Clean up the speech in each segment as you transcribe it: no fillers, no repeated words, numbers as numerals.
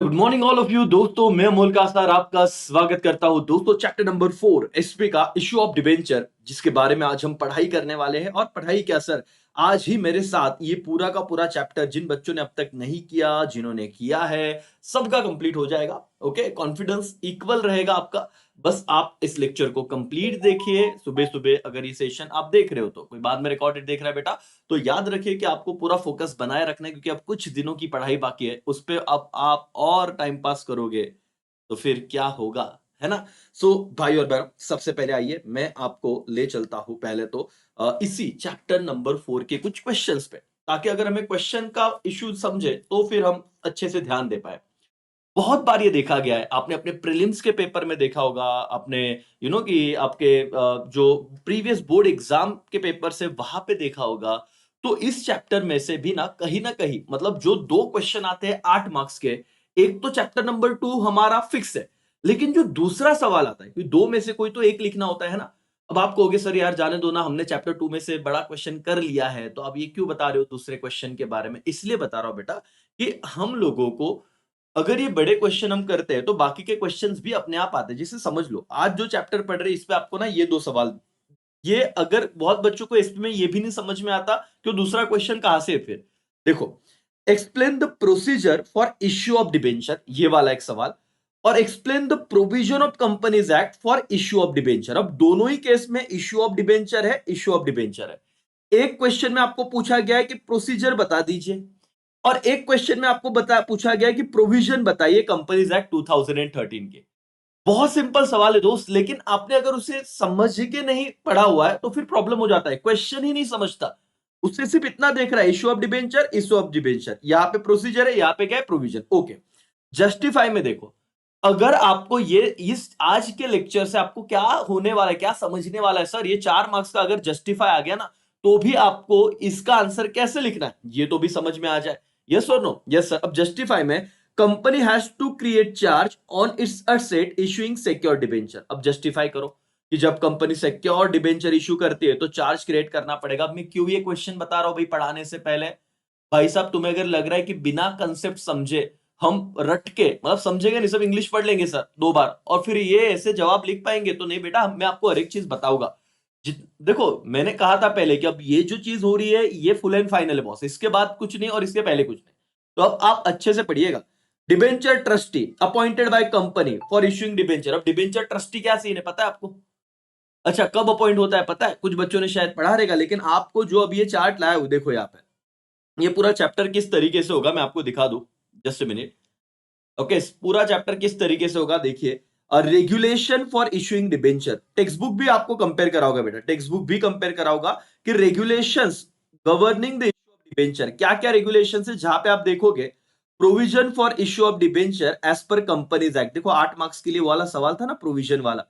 Good morning all of you दोस्तों, मैं अमोल का सर आपका स्वागत करता हूं। दोस्तों, चैप्टर नंबर 4 एसपी का इश्यू ऑफ डिबेंचर, जिसके बारे में आज हम पढ़ाई करने वाले हैं। और पढ़ाई क्या सर, आज ही मेरे साथ ये पूरा का पूरा चैप्टर जिन बच्चों ने अब तक नहीं किया, जिन्होंने किया है, सबका कंप्लीट हो जाएगा। ओके, कॉन्फिडेंस इक्वल रहेगा आपका। बस आप इस लेक्चर को कंप्लीट देखिए। सुबह सुबह अगर ये सेशन आप देख रहे हो, तो कोई बाद में रिकॉर्डेड देख रहा है बेटा, तो याद रखिए कि आपको पूरा फोकस बनाए रखना है, क्योंकि अब कुछ दिनों की पढ़ाई बाकी है। उस पे अब आप और टाइम पास करोगे तो फिर क्या होगा, है ना। भाई और बहन, सबसे पहले आइए मैं आपको ले चलता हूं पहले तो इसी चैप्टर नंबर 4 के कुछ क्वेश्चंस पे, ताकि अगर हमें क्वेश्चन का इश्यू समझे तो फिर हम अच्छे से ध्यान दे पाए। बहुत बार ये देखा गया है, आपने अपने प्रीलिम्स के पेपर में देखा होगा, आपने कि आपके जो प्रीवियस बोर्ड एग्जाम के पेपर से वहां पे देखा होगा। तो इस चैप्टर में से भी ना कहीं मतलब जो दो क्वेश्चन आते हैं 8 मार्क्स के, एक तो चैप्टर नंबर 2 हमारा फिक्स है, लेकिन जो दूसरा सवाल आता है, क्योंकि दो में से कोई तो एक लिखना होता है ना। अब आप कहोगे सर यार जाने दो ना, हमने चैप्टर 2 में से बड़ा क्वेश्चन कर लिया है, तो आप ये क्यों बता रहे हो दूसरे क्वेश्चन के बारे में। इसलिए बता रहा हूं बेटा कि हम लोगों को, अगर ये बड़े क्वेश्चन हम करते हैं तो बाकी के क्वेश्चंस भी अपने आप आते हैं। जैसे समझ लो, आज जो चैप्टर पढ़ रहे हैं इस पे आपको ना ये दो सवाल, ये अगर बहुत बच्चों को इसमें ये भी नहीं समझ में आता कि दूसरा क्वेश्चन कहां से है। फिर देखो, explain the procedure for issue of debenture, ये वाला एक सवाल, और explain the provision of companies act for issue of debenture. अब दोनों ही केस में इश्यू ऑफ डिबेंचर है, इश्यू ऑफ डिबेंचर है। एक क्वेश्चन में आपको पूछा गया है कि प्रोसीजर बता दीजिए, और एक क्वेश्चन में आपको पूछा गया कि प्रोविजन बताइए कंपनीज एक्ट 2013 के। बहुत सिंपल सवाल है दोस्त, लेकिन आपने अगर उसे समझ के नहीं पढ़ा हुआ है तो फिर प्रॉब्लम हो जाता है, क्वेश्चन ही नहीं समझता। उससे सिर्फ इतना देख रहा है, issue of debenture, issue of debenture, यहां पे प्रोसीजर है, यहां पे क्या है, प्रोविजन। ओके, जस्टिफाई में देखो, अगर आपको ये इस आज के लेक्चर से आपको क्या होने वाला है, क्या समझने वाला है सर, ये 4 मार्क्स का अगर जस्टिफाई आ गया ना, तो भी आपको इसका आंसर कैसे लिखना है ये तो भी समझ में आ जाए। यस और नो? Yes sir. अब जस्टिफाई में, company has to create charge on its asset issuing secure debenture. अब जस्टिफाई करो कि जब कंपनी सिक्योर डिबेंचर इशू करती है तो चार्ज क्रिएट करना पड़ेगा। अब मैं क्यों ये क्वेश्चन बता रहा हूं भाई पढ़ाने से पहले। भाई साहब, तुम्हें अगर लग रहा है कि बिना कंसेप्ट समझे हम रट के, मतलब समझेंगे नहीं, सब इंग्लिश पढ़ लेंगे सर 2 बार और फिर ये ऐसे जवाब लिख पाएंगे, तो नहीं बेटा, मैं आपको हर एक चीज बताऊंगा। देखो, मैंने कहा था पहले कि अब ये जो चीज हो रही है ये फुल एंड फाइनल है बॉस, इसके बाद कुछ नहीं और इसके पहले कुछ नहीं। तो अब आप अच्छे से पढ़िएगा। Debenture trustee appointed by company for issuing debenture. अब डिबेंचर ट्रस्टी क्या सीन है पता है आपको? अच्छा, कब अपॉइंट होता है पता है? कुछ बच्चों ने शायद पढ़ा रहेगा, लेकिन आपको जो अब ये चार्ट लाया हो, देखो यहाँ पे ये पूरा चैप्टर किस तरीके से होगा मैं आपको दिखा दूं। Just minute. ओके, पूरा चैप्टर किस तरीके से होगा देखिए। Regulation for issuing debenture, text book भी आपको कंपेयर कराओगा बेटा, टेक्स्ट बुक भी कंपेयर कराओगा कि regulations governing the issue of debenture, क्या क्या रेगुलेशन है, जहां पे आप देखोगे provision for issue of debenture as per companies act. देखो 8 मार्क्स के लिए वाला सवाल था ना, प्रोविजन वाला।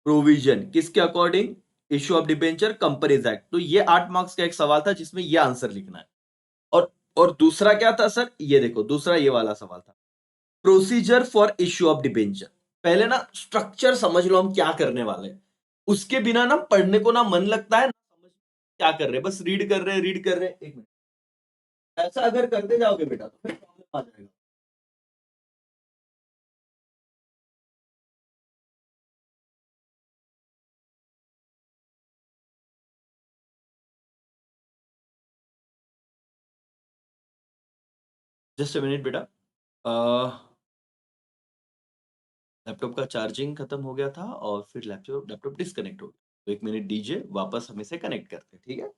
प्रोविजन किसके according? Issue of debenture companies act. तो ये 8 मार्क्स का एक सवाल था जिसमें ये आंसर लिखना है। और दूसरा क्या था सर, ये देखो दूसरा ये वाला सवाल था, procedure for issue of debenture. पहले ना स्ट्रक्चर समझ लो हम क्या करने वाले हैं, उसके बिना ना पढ़ने को ना मन लगता है ना समझ क्या कर रहे हैं, बस रीड कर रहे हैं, रीड कर रहे हैं। एक मिनट, ऐसा अगर करते जाओगे बेटा तो फिर प्रॉब्लम आ जाएगा। जस्ट अ मिनट बेटा, लैपटॉप का चार्जिंग खत्म हो गया था और फिर लैपटॉप लैपटॉप डिस्कनेक्ट हो गया, तो 1 मिनट दीजिए, वापस हम इसे कनेक्ट करते हैं, ठीक है।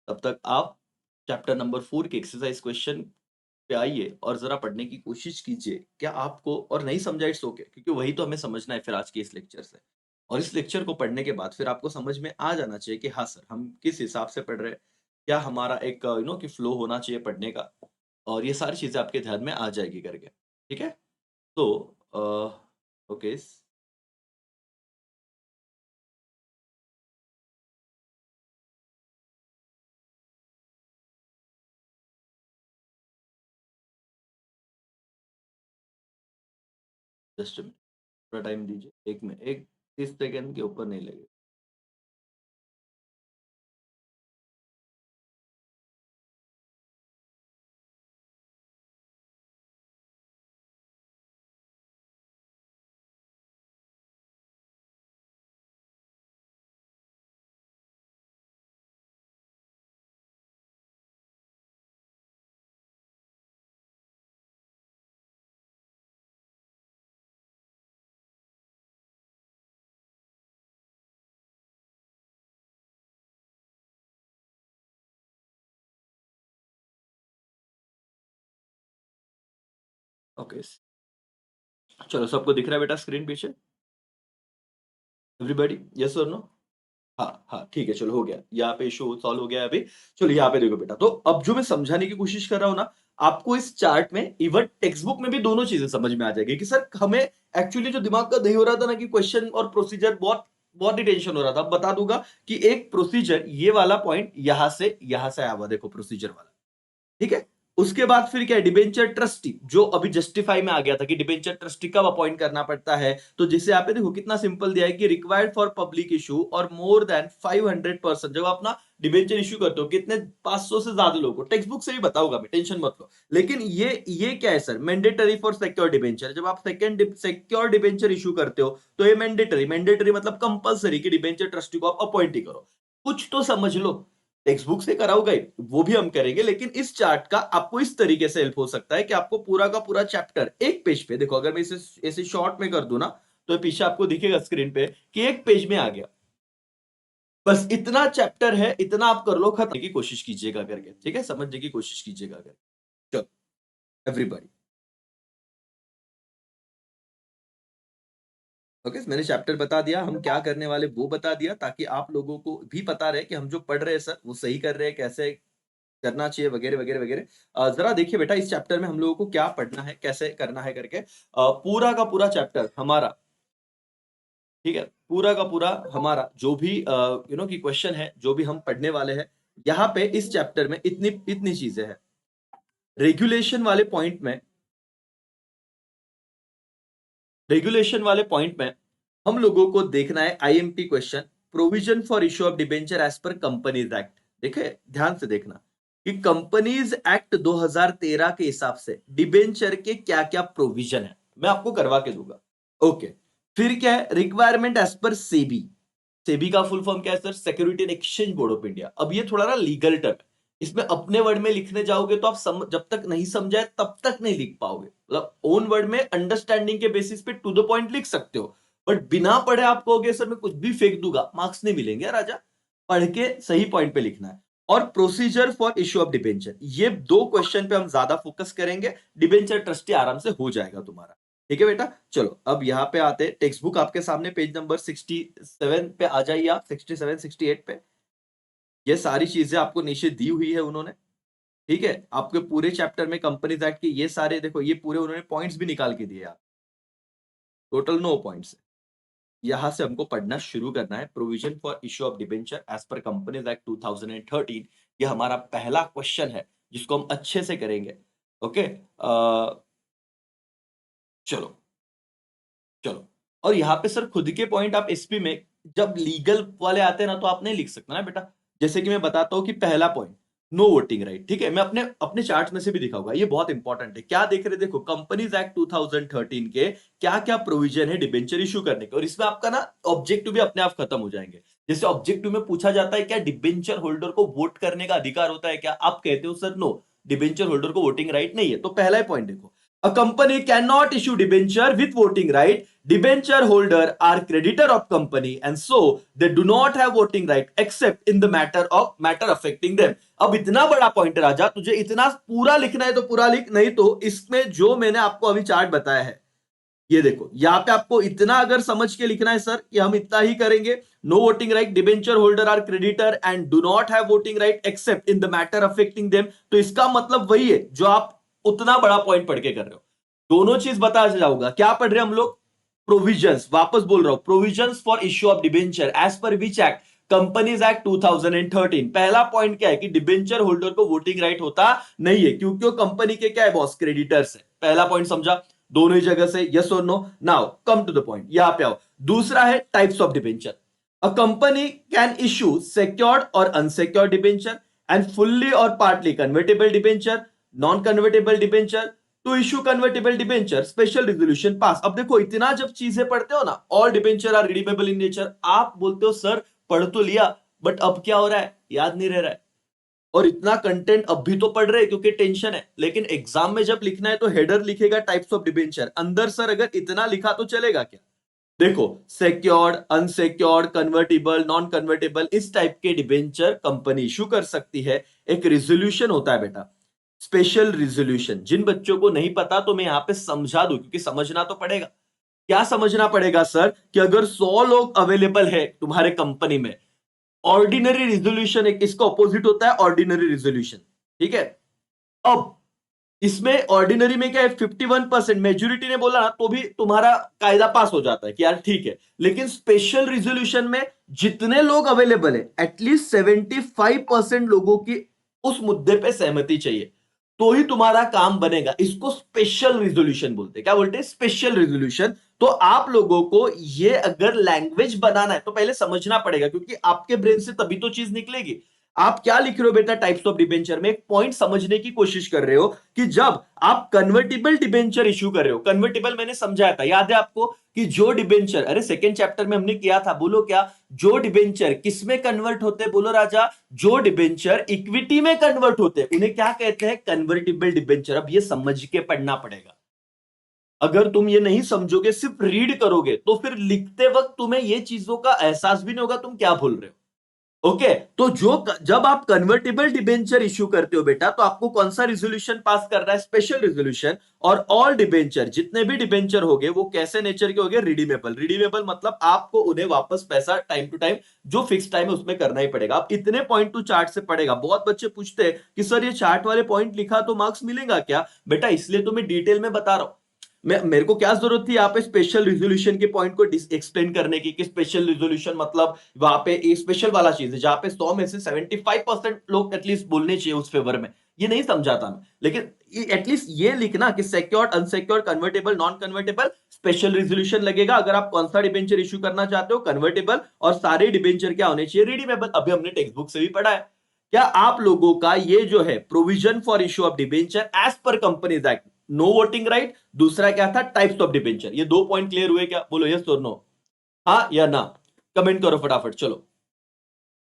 तब तक आप चैप्टर नंबर 4 के एक्सरसाइज क्वेश्चन पे आइए और ज़रा पढ़ने की कोशिश कीजिए। क्या आपको और नहीं समझा, इट्स ओके, क्योंकि वही तो हमें समझना है फिर आज के इस लेक्चर से। और इस लेक्चर को पढ़ने के बाद फिर आपको समझ में आ जाना चाहिए कि हाँ सर, हम किस हिसाब से पढ़ रहे हैं, क्या हमारा एक कि फ्लो होना चाहिए पढ़ने का, और ये सारी चीज़ें आपके ध्यान में आ जाएगी करके, ठीक है? तो ओके, जस्ट अ मिनट, थोड़ा टाइम दीजिए, 1 मिनट, 1 30 सेकंड के ऊपर नहीं लगेगा। ओके, चलो सबको दिख रहा है बेटा स्क्रीन पीछे? एवरीबॉडी, यस और नो? हाँ, हाँ, ठीक है, चलो हो गया। यहाँ पे इश्यू सॉल्व हो गया है अभी। चलो यहाँ पे देखो बेटा, तो अब जो मैं समझाने की कोशिश कर रहा हूँ ना, आपको इस चार्ट में इवन टेक्स्ट बुक में भी दोनों चीजें समझ में आ जाएगी कि सर हमें एक्चुअली जो दिमाग का दही हो रहा था ना कि क्वेश्चन और प्रोसीजर बहुत बहुत ही टेंशन हो रहा था। अब बता दूंगा कि एक प्रोसीजर ये वाला पॉइंट यहां से आया हुआ, देखो प्रोसीजर वाला, ठीक है। उसके बाद फिर क्या है, डिबेंचर ट्रस्टी, जो अभी जस्टिफाई में आ गया था कि डिबेंचर ट्रस्टी कब अपॉइंट करना पड़ता है। तो जिसे आप देखो कितना सिंपल दिया है कि रिक्वायर्ड फॉर पब्लिक इशू और मोर देन 500%, जब अपना डिबेंचर इशू करते हो कितने 500 से ज्यादा लोगों को, टेक्स्ट बुक से भी बताऊंगा मैं, टेंशन मत लो। लेकिन ये क्या है sir, mandatory for secure debenture, जब आप सेकंड सिक्योर डिबेंचर इशू करते हो तो ये मैंडेटरी मतलब कंपलसरी कि डिबेंचर ट्रस्टी को आप अपॉइंट ही करो। कुछ तो समझ लो, टेक्स्ट बुक से कराओगे वो भी हम करेंगे, लेकिन इस चार्ट का आपको इस तरीके से हेल्प हो सकता है कि आपको पूरा का पूरा चैप्टर एक पेज पे, देखो अगर मैं इसे ऐसे शॉर्ट में कर दूं ना, तो पीछे आपको दिखेगा स्क्रीन पे कि एक पेज में आ गया। बस इतना चैप्टर है, इतना आप कर लो, खत्म की कोशिश कीजिएगा करके, ठीक है, समझने की कोशिश कीजिएगा करके। चलो एवरीबॉडी, ओके, मैंने चैप्टर बता दिया, हम क्या करने वाले वो बता दिया, ताकि आप लोगों को भी पता रहे कि हम जो पढ़ रहे हैं सर वो सही कर रहे हैं, कैसे करना चाहिए, वगैरह वगैरह वगैरह। जरा देखिए बेटा, इस चैप्टर में हम लोगों को क्या पढ़ना है, कैसे करना है करके, पूरा का पूरा चैप्टर हमारा, ठीक है, पूरा का पूरा हमारा जो भी की क्वेश्चन है, जो भी हम पढ़ने वाले हैं, यहाँ पे इस चैप्टर में इतनी इतनी चीजें हैं। रेगुलेशन वाले पॉइंट में, रेगुलेशन वाले पॉइंट में हम लोगों को देखना है IMP question, provision for issue of debenture as per companies act. देखिए ध्यान से देखना कि कंपनीज एक्ट 2013 के हिसाब से डिबेंचर के क्या क्या प्रोविजन है, मैं आपको करवा के दूंगा। ओके, फिर क्या है, requirement as per SEBI. SEBI का फुल फॉर्म क्या है sir, security and exchange board of India. अब ये थोड़ा ना लीगल टर्म है, इसमें अपने वर्ड में लिखने जाओगे तो आप जब तक नहीं समझाए तब तक नहीं लिख पाओगे। मतलब ओन वर्ड में अंडरस्टैंडिंग के बेसिस पे टू द पॉइंट लिख सकते हो, बट बिना पढ़े आप कहोगे सर मैं कुछ भी फेंक दूंगा, मार्क्स नहीं मिलेंगे राजा। पढ़ के सही पॉइंट पे लिखना है। और procedure for issue of debenture, ये दो क्वेश्चन पे हम ज्यादा फोकस करेंगे, डिबेंचर ट्रस्टी आराम से हो जाएगा तुम्हारा, ठीक है बेटा। चलो अब यहाँ पे आते, टेक्स्ट बुक आपके सामने पेज नंबर 67 पे आ जाइए आप, 67 68 पे। ये सारी चीजें आपको नीचे दी हुई है उन्होंने, ठीक है। आपके पूरे चैप्टर में कंपनीज एक्ट के ये सारे देखो, ये पूरे उन्होंने पॉइंट्स भी निकाल के दिए आप, टोटल 9 पॉइंट्स। यहां से हमको पढ़ना शुरू करना है, provision for issue of debenture as per companies act 2013। ये हमारा पहला क्वेश्चन है जिसको हम अच्छे से करेंगे। ओके, चलो चलो। और यहाँ पे सर खुद के पॉइंट आप एसपी में जब लीगल वाले आते हैं ना तो आप नहीं लिख सकते ना बेटा। जैसे कि मैं बताता हूँ कि पहला पॉइंट, नो वोटिंग राइट, ठीक है, मैं अपने अपने चार्ट में से भी दिखाऊंगा, ये बहुत इंपॉर्टेंट है। क्या देख रहे, देखो कंपनीज एक्ट 2013 के क्या क्या प्रोविजन है डिबेंचर इशू करने के, और इसमें आपका ना ऑब्जेक्टिव भी अपने आप खत्म हो जाएंगे। जैसे ऑब्जेक्टिव में पूछा जाता है क्या डिबेंचर होल्डर को वोट करने का अधिकार होता है क्या, आप कहते हो सर नो, डिबेंचर होल्डर को वोटिंग राइट नहीं है। तो पहला ही पॉइंट देखो, a company cannot issue debenture with voting right. Debenture holder are creditor of company and so they do not have voting right except in the matter affecting them. अब इतना बड़ा point है राजा, तुझे इतना पूरा लिखना है तो पूरा लिख, नहीं तो इसमें जो मैंने आपको अभी चार्ट बताया है, ये देखो यहाँ पे आपको इतना अगर समझ के लिखना है सर कि हम इतना ही करेंगे, no voting right, debenture holder are creditor and do not have voting right except in the matter affecting them. तो इसका मतलब वही है जो आप उतना बड़ा पॉइंट पढ़ के कर रहे हो। दोनों चीज बता जाऊंगा, क्या पढ़ रहे हैं हम लोग, प्रोविजंस, वापस बोल रहा हूं, provisions for issue of debenture as per which act, companies act 2013। पहला पॉइंट क्या है कि डिबेंचर होल्डर को वोटिंग राइट होता नहीं है, क्योंकि वो कंपनी के क्या है बॉस, क्रेडिटर्स है। पहला पॉइंट समझा, दोनों ही जगह से यस और no. Now come to the point, यहां पे आओ। दूसरा है types of debenture. A company can issue secured और अनसिक्योर्ड डिबेंचर एंड फुल्ली और partly convertible debenture, non convertible debenture, to issue convertible debenture special resolution pass. अब देखो इतना जब चीजें पढ़ते हो ना, all debenture are redeemable in nature, आप बोलते हो सर पढ़ तो लिया बट अब क्या हो रहा है, याद नहीं रह रहा है। और इतना कंटेंट अब भी तो पढ़ रहे हैं क्योंकि टेंशन है, लेकिन एग्जाम में जब लिखना है तो हेडर लिखेगा टाइप्स ऑफ डिबेंचर, अंदर सर अगर इतना लिखा तो चलेगा क्या। देखो secured, unsecured, convertible, non convertible, इस टाइप के डिबेंचर कंपनी इशू कर सकती है। एक रिजोल्यूशन होता है बेटा, स्पेशल रिजोल्यूशन। जिन बच्चों को नहीं पता तो मैं यहां पे समझा दूं, क्योंकि समझना तो पड़ेगा। क्या समझना पड़ेगा सर? कि अगर 100 लोग अवेलेबल है तुम्हारे कंपनी में, ऑर्डिनरी रिजोल्यूशन एक इसका ऑपोजिट होता है, ऑर्डिनरी रिजोल्यूशन। ठीक है। अब इसमें ऑर्डिनरी में क्या है, 51% मेजोरिटी ने बोला ना तो भी तुम्हारा कायदा पास हो जाता है कि यार ठीक है। लेकिन स्पेशल रिजोल्यूशन में जितने लोग अवेलेबल है, एटलीस्ट 75% लोगों की उस मुद्दे पे सहमति चाहिए, तो ही तुम्हारा काम बनेगा। इसको स्पेशल रिजोल्यूशन बोलते हैं। क्या बोलते हैं? Special resolution. तो आप लोगों को ये अगर लैंग्वेज बनाना है तो पहले समझना पड़ेगा, क्योंकि आपके ब्रेन से तभी तो चीज निकलेगी। आप क्या लिख रहे हो बेटा टाइप्स ऑफ डिबेंचर में? एक पॉइंट समझने की कोशिश कर रहे हो कि जब आप कन्वर्टिबल डिबेंचर इश्यू कर रहे हो, कन्वर्टिबल मैंने समझाया था, याद है आपको? कि जो डिबेंचर, अरे सेकंड चैप्टर में हमने किया था, बोलो क्या? जो डिबेंचर किसमें कन्वर्ट होते हैं? बोलो राजा। जो डिबेंचर इक्विटी में कन्वर्ट होते हैं उन्हें क्या कहते हैं? Convertible debenture. अब ये समझ के पढ़ना पड़ेगा। अगर तुम ये नहीं समझोगे, सिर्फ रीड करोगे, तो फिर लिखते वक्त तुम्हें ये चीजों का एहसास भी नहीं होगा तुम क्या भूल रहे हो। ओके। तो जब आप कन्वर्टेबल डिबेंचर इश्यू करते हो बेटा, तो आपको कौन सा रिजोल्यूशन पास करना है? Special resolution. और ऑल डिबेंचर, जितने भी डिबेंचर होंगे वो कैसे नेचर के होंगे? रिडीमेबल। रिडीमेबल मतलब आपको उन्हें वापस पैसा टाइम टू टाइम, जो फिक्स टाइम है उसमें करना ही पड़ेगा। आप इतने पॉइंट टू चार्ट से पड़ेगा। बहुत बच्चे पूछते हैं कि सर ये चार्ट वाले पॉइंट लिखा तो मार्क्स मिलेगा क्या? बेटा इसलिए तो मैं डिटेल में बता रहा हूं। मेरे को क्या जरूरत थी यहाँ पे स्पेशल रिजोल्यूशन के पॉइंट को एक्सप्लेन करने की, कि स्पेशल रिजोल्यूशन मतलब वहां पे स्पेशल वाला चीज है जहां पे 100 में से 75% लोग एटलीस्ट बोलने चाहिए उस फेवर में। ये नहीं समझाता मैं, लेकिन एटलीस्ट ये लिखना कि secured, unsecured, convertible, non convertible, special resolution लगेगा अगर आप कौन सा डिबेंचर इश्यू करना चाहते हो, कन्वर्टेबल। और सारे डिबेंचर क्या होने चाहिए? रिडीमेबल। अभी हमने टेक्स्ट बुक से भी पढ़ा है। क्या आप लोगों का ये जो है provision for issue of debenture as per companies act, no voting right, दूसरा क्या था? Types of debenture. ये दो पॉइंट क्लियर हुए क्या? बोलो यस और नो, हाँ या ना। कमेंट करो फटाफट। चलो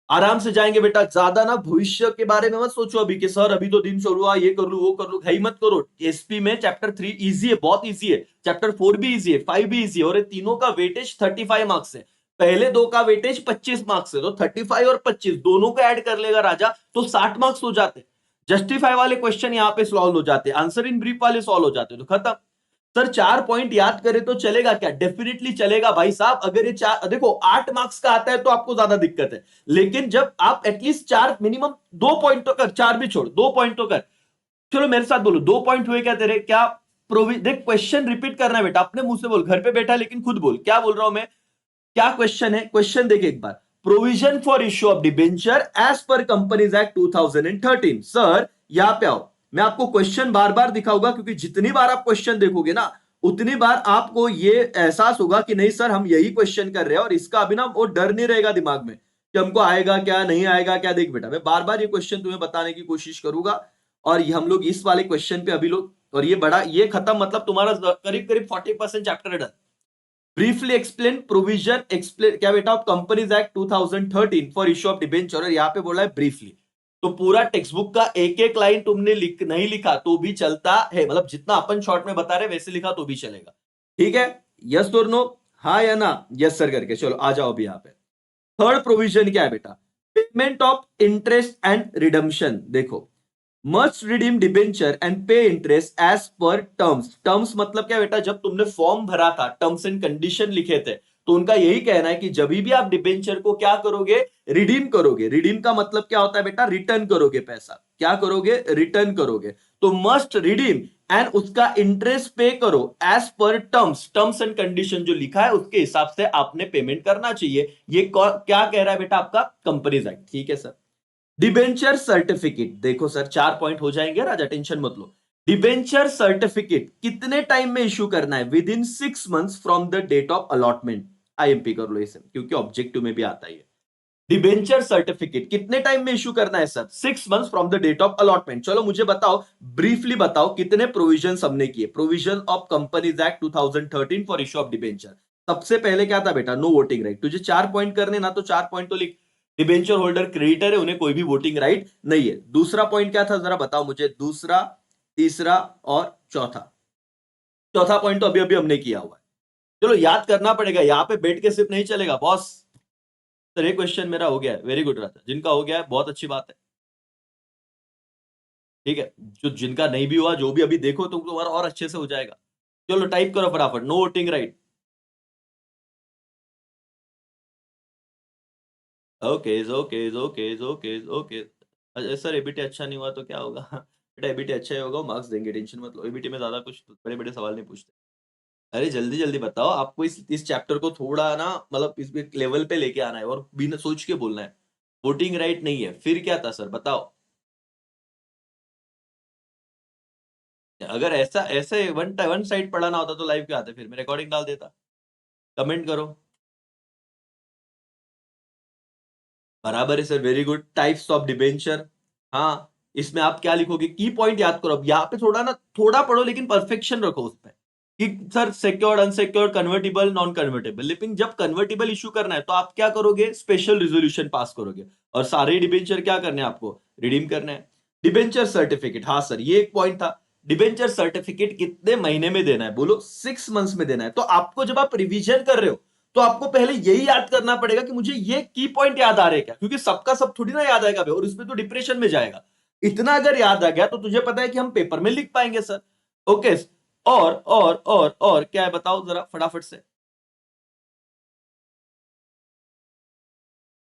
आराम से जाएंगे बेटा, ज्यादा ना भविष्य के बारे में मत सोचो अभी कि सर अभी तो दिन शुरू हुआ, ये कर लू वो कर लू, है मत करो। एसपी में चैप्टर 3 इजी है, बहुत इजी है। चैप्टर 4 भी इजी है, 5 भी इजी है, और ये तीनों का वेटेज 35 मार्क्स है। पहले दो का वेटेज 25 मार्क्स है, तो 35 और 25 दोनों को ऐड कर लेगा राजा तो 60 मार्क्स हो जाते। जस्टिफाई वाले क्वेश्चन यहाँ पे सॉल्व हो जाते, आंसर इन ब्रीफ वाले सॉल्व हो जाते, तो खत्म। सर 4 पॉइंट याद करें तो चलेगा क्या? डेफिनेटली चलेगा भाई साहब। अगर ये चार, देखो 8 मार्क्स का आता है तो आपको ज्यादा दिक्कत है, लेकिन जब आप एटलीस्ट 4 मिनिमम, 2 पॉइंट तो कर, 4 भी छोड़, 2 पॉइंट तो कर। चलो मेरे साथ बोलो, 2 पॉइंट हुए क्या तेरे? क्या देख क्वेश्चन रिपीट करना है बेटा, अपने मुंह से बोल, घर पे बैठा लेकिन खुद बोल क्या बोल रहा हूं मैं। क्या क्वेश्चन है? क्वेश्चन देख एक बार। Provision for issue of debenture as per companies act 2013। Sir यहां पे आओ, मैं आपको क्वेश्चन बार बार दिखाऊंगा, क्योंकि जितनी बार आप क्वेश्चन देखोगे ना उतनी बार आपको ये एहसास होगा कि नहीं सर हम यही क्वेश्चन कर रहे हैं, और इसका अभी ना वो डर नहीं रहेगा दिमाग में कि हमको आएगा क्या नहीं आएगा क्या। देख बेटा, मैं बार बार ये क्वेश्चन तुम्हें बताने की कोशिश करूंगा, और ये हम लोग इस वाले क्वेश्चन पे अभी लोग, और ये बड़ा ये खत्म, मतलब तुम्हारा करीब करीब 40% chapter done. Briefly explain provision, explain क्या बेटा, companies act 2013 for issue of debenture, और यहाँ पे बोला है ब्रीफली। तो पूरा टेक्स्ट बुक का एक एक लाइन तुमने नहीं लिखा तो भी चलता है, मतलब जितना अपन शॉर्ट में बता रहे वैसे लिखा तो भी चलेगा। ठीक है, यस और नो, हाँ या ना, यस सर करके। चलो आ जाओ अभी यहाँ पे। थर्ड प्रोविजन क्या है बेटा? Payment of interest and redemption. देखो, must redeem debenture and pay interest as per terms. Terms मतलब क्या बेटा? जब तुमने फॉर्म भरा था, टर्म्स एंड कंडीशन लिखे थे, तो उनका यही कहना है कि जब भी आप डिबेंचर को क्या करोगे? रिडीम करोगे। रिडीम का मतलब क्या होता है बेटा? रिटर्न करोगे पैसा। क्या करोगे? रिटर्न करोगे। तो मस्ट रिडीम एंड उसका इंटरेस्ट पे करो as per terms. Terms and condition जो लिखा है उसके हिसाब से आपने पेमेंट करना चाहिए। ये क्या कह रहा है बेटा? आपका कंपनीज एक्ट। ठीक है सर। डिबेंचर सर्टिफिकेट, देखो सर 4 पॉइंट हो जाएंगे राजा, टेंशन मत लो। डिबेंचर सर्टिफिकेट कितने टाइम में इश्यू करना है? Within 6 months from the date of allotment. IMP कर लो इसे, क्योंकि ऑब्जेक्टिव में भी आता है। डिबेंचर सर्टिफिकेट कितने टाइम में इश्यू करना है sir? 6 months from the date of allotment. चलो मुझे बताओ, ब्रीफली बताओ कितने प्रोविजन हमने किए। Provision of companies act 2013 for issue of debenture. सबसे पहले क्या था बेटा? No voting right. तुझे 4 पॉइंट करने ना, तो 4 पॉइंट तो लिख। डिबेंचर होल्डर क्रेडिटर है, उन्हें कोई भी वोटिंग राइट नहीं है। दूसरा पॉइंट क्या था जरा बताओ मुझे? दूसरा, तीसरा और चौथा। चौथा पॉइंट तो अभी अभी हमने किया हुआ है। चलो याद करना पड़ेगा, यहां पे बैठ के सिर्फ नहीं चलेगा बॉस। सर ये क्वेश्चन मेरा हो गया है, वेरी गुड रहा था। जिनका हो गया है बहुत अच्छी बात है। ठीक है, जो जिनका नहीं भी हुआ, जो भी अभी देखो तो तुम्हारा और अच्छे से हो जाएगा। चलो टाइप करो फटाफट, no voting right. Okay okay okay okay okay. Sir ABT अच्छा नहीं हुआ तो क्या होगा? बेटा एबीटी अच्छा ही होगा, मार्क्स देंगे, टेंशन मत लो। एबीटी में ज्यादा कुछ बड़े बड़े सवाल नहीं पूछते। अरे जल्दी जल्दी बताओ, आपको इस चैप्टर को थोड़ा ना मतलब इस लेवल पे लेके आना है और बिना सोच के बोलना है। वोटिंग राइट नहीं है, फिर क्या था सर बताओ? अगर ऐसा ऐसे वन साइड पढ़ाना होता तो लाइव क्यों आते, फिर मैं रिकॉर्डिंग डाल देता। कमेंट करो। बराबर है sir, very good. Types of debenture. हाँ, इसमें आप क्या लिखोगे, की पॉइंट याद करो। अब यहाँ पे थोड़ा ना, थोड़ा पढ़ो लेकिन परफेक्शन रखो उसमें कि sir secured, unsecured, convertible, non convertible. लेकिन जब कन्वर्टिबल इशू करना है तो आप क्या करोगे, स्पेशल रिजोल्यूशन पास करोगे। और सारे डिबेंचर क्या करने हैं आपको, रिडीम करने हैं। डिबेंचर सर्टिफिकेट, हाँ सर ये एक पॉइंट था। डिबेंचर सर्टिफिकेट कितने महीने में देना है, बोलो 6 मंथ्स में देना है। तो आपको जब आप रिवीजन कर रहे हो तो आपको पहले यही याद करना पड़ेगा कि मुझे ये की पॉइंट याद आ रहे हैं क्या, क्योंकि सबका सब थोड़ी ना याद आएगा और इसमें तो डिप्रेशन में जाएगा। इतना अगर याद आ गया तो तुझे पता है कि हम पेपर में लिख पाएंगे सर। ओके। और क्या है बताओ जरा फटाफट से।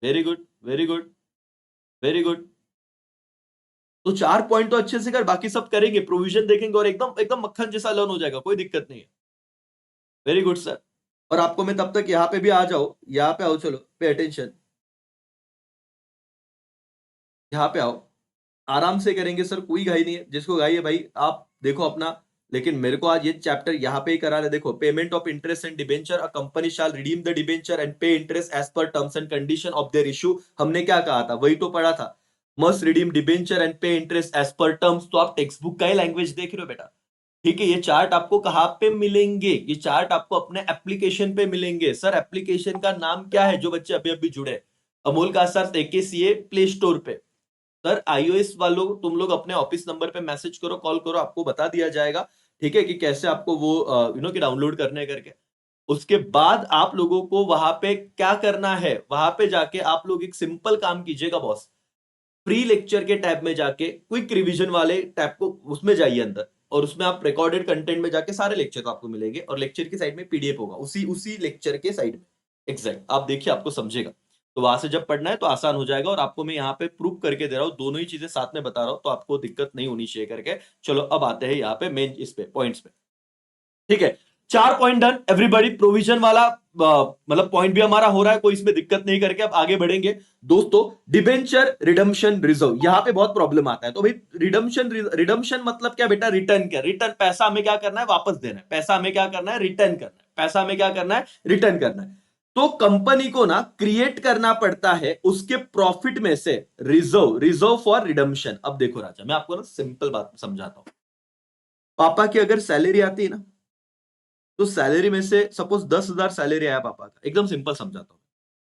Very good very good very good. तो 4 पॉइंट तो अच्छे से कर, बाकी सब करेंगे, प्रोविजन देखेंगे और एकदम एकदम मक्खन जैसा लर्न हो जाएगा, कोई दिक्कत नहीं है। Very good sir. और आपको मैं तब तक यहाँ पे भी आ जाओ, यहाँ पे आओ, चलो पे अटेंशन, यहाँ पे आओ। आराम से करेंगे सर, कोई घाई नहीं है, जिसको घाई है भाई आप देखो अपना। लेकिन मेरे को आज ये चैप्टर यहाँ पे ही करा है। देखो, payment of interest and debenture, a company shall redeem the debenture and pay interest as per terms and condition of their issue. हमने क्या कहा था, वही तो पढ़ा था। Must redeem debenture and pay interest as per terms. तो आप टेक्स्ट बुक का ही लैंग्वेज देख रहे हो बेटा। ठीक है, ये चार्ट आपको कहाँ पे मिलेंगे, ये चार्ट आपको अपने एप्लीकेशन पे मिलेंगे। सर एप्लीकेशन का नाम क्या है, जो बच्चे अभी अभी जुड़े, अमोल का सर AKCA प्ले स्टोर पे। सर iOS वालों तुम लोग अपने ऑफिस नंबर पे मैसेज करो, कॉल करो, आपको बता दिया जाएगा। ठीक है, कि कैसे आपको वो कि डाउनलोड करने करके। उसके बाद आप लोगों को वहां पे क्या करना है, वहां पे जाके आप लोग एक सिंपल काम कीजिएगा बॉस। प्री लेक्चर के टैब में जाके क्विक रिवीजन वाले टैब को उसमें जाइए अंदर, और उसमें आप रिकॉर्डेड कंटेंट में जाके सारे लेक्चर आपको मिलेंगे, और लेक्चर की साइड में PDF होगा उसी उसी लेक्चर के साइड में। एग्जैक्ट, आप देखिए आपको समझेगा। तो वहां से जब पढ़ना है तो आसान हो जाएगा, और आपको मैं यहाँ पे प्रूव करके दे रहा हूँ, दोनों ही चीजें साथ में बता रहा हूँ, तो आपको दिक्कत नहीं होनी चाहिए करके। चलो अब आते हैं यहाँ पे मेन इस पे पॉइंट्स पे। ठीक है, 4 पॉइंट डन एवरीबॉडी। प्रोविजन वाला मतलब पॉइंट भी हमारा हो रहा है, कोई इसमें दिक्कत नहीं करके अब आगे बढ़ेंगे। दोस्तों, डिबेंचर रिडम्पशन रिजर्व, यहां पे बहुत प्रॉब्लम आता है। तो भाई रिडम्पशन, रिडम्पशन मतलब क्या बेटा, रिटर्न। क्या रिटर्न, पैसा हमें क्या करना है, वापस देना है। पैसा हमें क्या करना है, रिटर्न करना है। पैसा हमें क्या करना है, रिटर्न करना है। तो कंपनी को ना क्रिएट करना पड़ता है उसके प्रॉफिट में से रिजर्व, रिजर्व फॉर रिडम्पशन। अब देखो राजा, मैं आपको ना सिंपल बात समझाता हूं। पापा की अगर सैलरी आती है ना, तो सैलरी में से सपोज 10,000 सैलरी आया पापा का, एकदम सिंपल समझाता हूँ।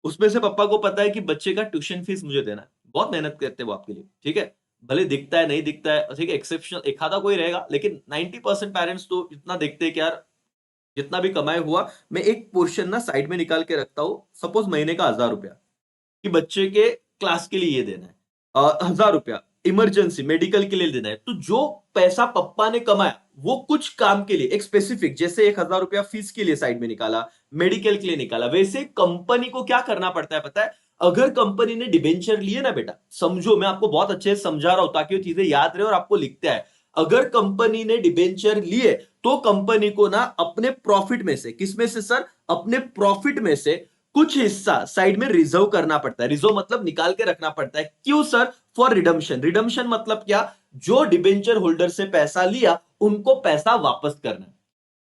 उसमें से पापा को पता है कि बच्चे का ट्यूशन फीस मुझे देना है, बहुत मेहनत करते हैं वो आपके लिए। ठीक है, भले दिखता है नहीं दिखता है, ठीक है, एक्सेप्शनल एक आधा कोई रहेगा, लेकिन 90% पेरेंट्स तो इतना देखते हैं कि यार जितना भी कमाए हुआ, मैं एक पोर्शन ना साइड में निकाल के रखता हूँ, सपोज महीने का 1,000 रुपया, कि बच्चे के क्लास के लिए ये देना है। 1,000 रुपया इमरजेंसी मेडिकल के लिए देना है। तो जो पैसा पप्पा ने कमाया वो कुछ काम के लिए, एक स्पेसिफिक, जैसे 1,000 रुपया फीस के लिए साइड में निकाला, मेडिकल के लिए निकाला, वैसे कंपनी को क्या करना पड़ता है पता है? अगर कंपनी ने डिबेंचर लिए ना बेटा, समझो मैं आपको बहुत अच्छे से समझा रहा हूं ताकि वो चीजें याद रहे और आपको लिखते हैं। अगर कंपनी ने डिबेंचर लिए तो कंपनी को ना अपने प्रॉफिट में से, किसमें से सर, अपने प्रॉफिट में से कुछ हिस्सा साइड में रिजर्व करना पड़ता है। रिजर्व मतलब निकाल के रखना पड़ता है। क्यों सर? For redemption. रिडम्पशन मतलब क्या? जो डिबेंचर होल्डर से पैसा लिया उनको पैसा वापस करना है।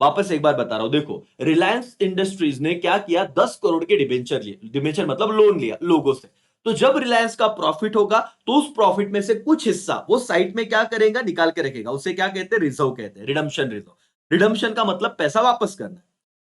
वापस एक बार बता रहा हूं, देखो रिलायंस इंडस्ट्रीज ने क्या किया, 10 करोड़ के डिबेंचर लिए। डिबेंचर मतलब लोन लिया लोगों से। तो जब रिलायंस का प्रॉफिट होगा तो उस प्रॉफिट में से कुछ हिस्सा वो साइड में क्या करेगा, निकाल के रखेगा। उसे क्या कहते हैं, रिजर्व कहते हैं, रिडम्पशन रिजर्व। रिडम्पशन का मतलब पैसा वापस करना है।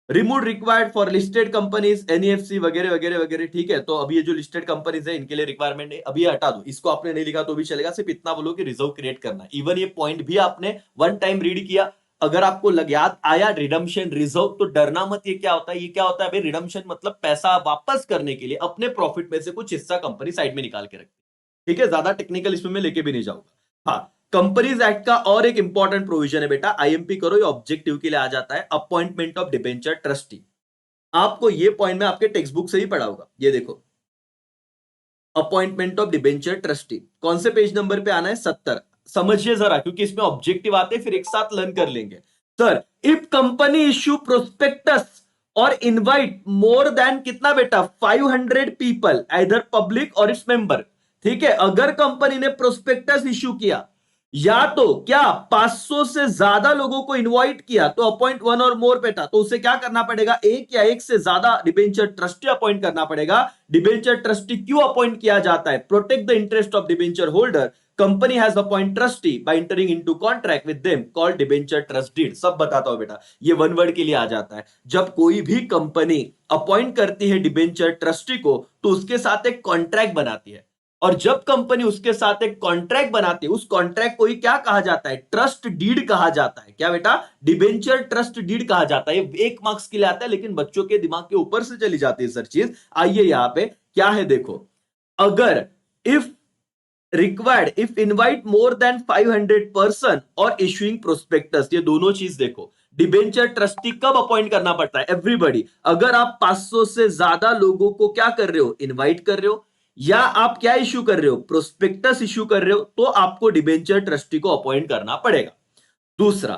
Remove required for listed companies, NEFC वगैरह वगैरह वगैरह। ठीक है, तो अभी ये जो लिस्टेड कंपनीज है इनके लिए रिक्वायरमेंट है, अभी ये हटा दो, इसको आपने नहीं लिखा तो भी चलेगा, सिर्फ इतना बोलो कि रिजर्व क्रिएट करना है। इवन ये पॉइंट भी आपने वन टाइम रीड किया, अगर आपको याद आया रिडम्पशन रिजर्व, तो डरना मत। ये क्या होता है, ये क्या होता है भाई, रिडम्पशन मतलब पैसा वापस करने के लिए अपने प्रॉफिट में से कुछ हिस्सा कंपनी साइड में निकाल के रखती है। ठीक है, ज्यादा टेक्निकल इसमें मैं लेके भी नहीं जाऊंगा। हाँ, कंपनीज एक्ट का और एक इंपॉर्टेंट प्रोविजन है बेटा, आईएमपी करो, ये ऑब्जेक्टिव के लिए आ जाता है, अपॉइंटमेंट ऑफ डिबेंचर ट्रस्टी। आपको ये पॉइंट में आपके टेक्स्ट बुक से ही पढ़ा होगा, ये देखो, अपॉइंटमेंट ऑफ डिबेंचर ट्रस्टी कौन से पेज नंबर पे आना है, 70। समझिए जरा, क्योंकि इसमें ऑब्जेक्टिव आते हैं, फिर एक साथ लर्न कर लेंगे। Sir, if company issue prospectus और इनवाइट मोर देन कितना बेटा, 500 पीपल, आइदर पब्लिक और इट्स मेंबर। ठीक है, अगर कंपनी ने प्रोस्पेक्टस इश्यू किया या तो क्या 500 से ज्यादा लोगों को इनवाइट किया, तो अपॉइंट वन और मोर बेटा, तो उसे क्या करना पड़ेगा, एक या एक से ज्यादा डिबेंचर ट्रस्टी अपॉइंट करना पड़ेगा। डिबेंचर ट्रस्टी क्यों अपॉइंट किया जाता है, protect the interest of debenture holder, company has appoint trustee by entering into contract with them called debenture trust deed. सब बताता हूं बेटा, ये वन वर्ड के लिए आ जाता है। जब कोई भी कंपनी अपॉइंट करती है डिबेंचर ट्रस्टी को, तो उसके साथ एक कॉन्ट्रैक्ट बनाती है, और जब कंपनी उसके साथ एक कॉन्ट्रैक्ट बनाती है, उस कॉन्ट्रैक्ट को ही क्या कहा जाता है, ट्रस्ट डीड कहा जाता है। क्या बेटा, डिबेंचर ट्रस्ट डीड कहा जाता है। ये 1 मार्क्स के लिए आता है, लेकिन बच्चों के दिमाग के ऊपर से चली जाती है सर चीज। आइए यहां पे क्या है देखो, अगर if required, if invite more than 500 person और इश्यूइंग प्रोस्पेक्टस, ये दोनों चीज देखो। डिबेंचर ट्रस्टी कब अपॉइंट करना पड़ता है, एवरीबॉडी, अगर आप 500 से ज्यादा लोगों को क्या कर रहे हो, इनवाइट कर रहे हो, या आप क्या इश्यू कर रहे हो, प्रोस्पेक्टस इश्यू कर रहे हो, तो आपको डिबेंचर ट्रस्टी को अपॉइंट करना पड़ेगा। दूसरा,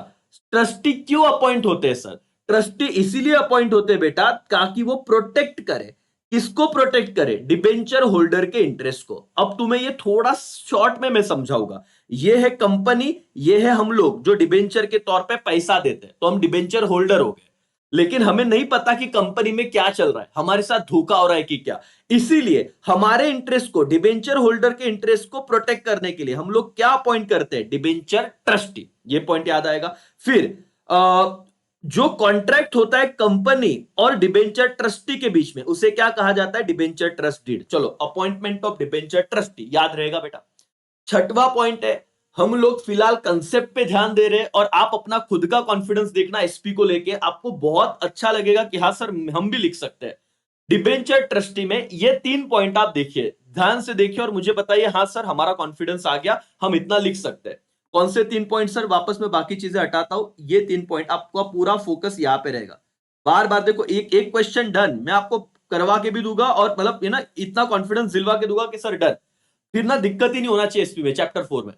ट्रस्टी क्यों अपॉइंट होते हैं सर, ट्रस्टी इसीलिए अपॉइंट होते हैं बेटा, ताकि वो प्रोटेक्ट करे, किसको प्रोटेक्ट करे, डिबेंचर होल्डर के इंटरेस्ट को। अब तुम्हें ये थोड़ा शॉर्ट में मैं समझाऊंगा। ये है कंपनी, ये है हम लोग जो डिबेंचर के तौर पे पैसा देते हैं, तो हम डिबेंचर होल्डर हो गए, लेकिन हमें नहीं पता कि कंपनी में क्या चल रहा है, हमारे साथ धोखा हो रहा है कि क्या। इसीलिए हमारे इंटरेस्ट को, डिबेंचर होल्डर के इंटरेस्ट को प्रोटेक्ट करने के लिए हम लोग क्या अपॉइंट करते हैं, डिबेंचर ट्रस्टी। ये पॉइंट याद आएगा। फिर जो कॉन्ट्रैक्ट होता है कंपनी और डिबेंचर ट्रस्टी के बीच में, उसे क्या कहा जाता है, डिबेंचर ट्रस्ट डीड। चलो, अपॉइंटमेंट ऑफ डिबेंचर ट्रस्टी याद रहेगा बेटा। छठवां पॉइंट है, हम लोग फिलहाल कंसेप्ट पे ध्यान दे रहे हैं, और आप अपना खुद का कॉन्फिडेंस देखना एसपी को लेके, आपको बहुत अच्छा लगेगा कि हाँ सर हम भी लिख सकते हैं। डिबेंचर ट्रस्टी में ये 3 पॉइंट आप देखिए, ध्यान से देखिए और मुझे बताइए, हाँ सर हमारा कॉन्फिडेंस आ गया, हम इतना लिख सकते हैं। कौन से 3 पॉइंट सर, वापस में बाकी चीजें हटाता हूं, ये 3 पॉइंट, आपका पूरा फोकस यहां पे रहेगा। बार बार देखो, एक एक क्वेश्चन डन, मैं आपको करवा के भी दूंगा, और मतलब ये ना इतना कॉन्फिडेंस दिलवा के दूंगा कि सर डन, फिर ना दिक्कत ही नहीं होना चाहिए एसपी में, चैप्टर 4 में।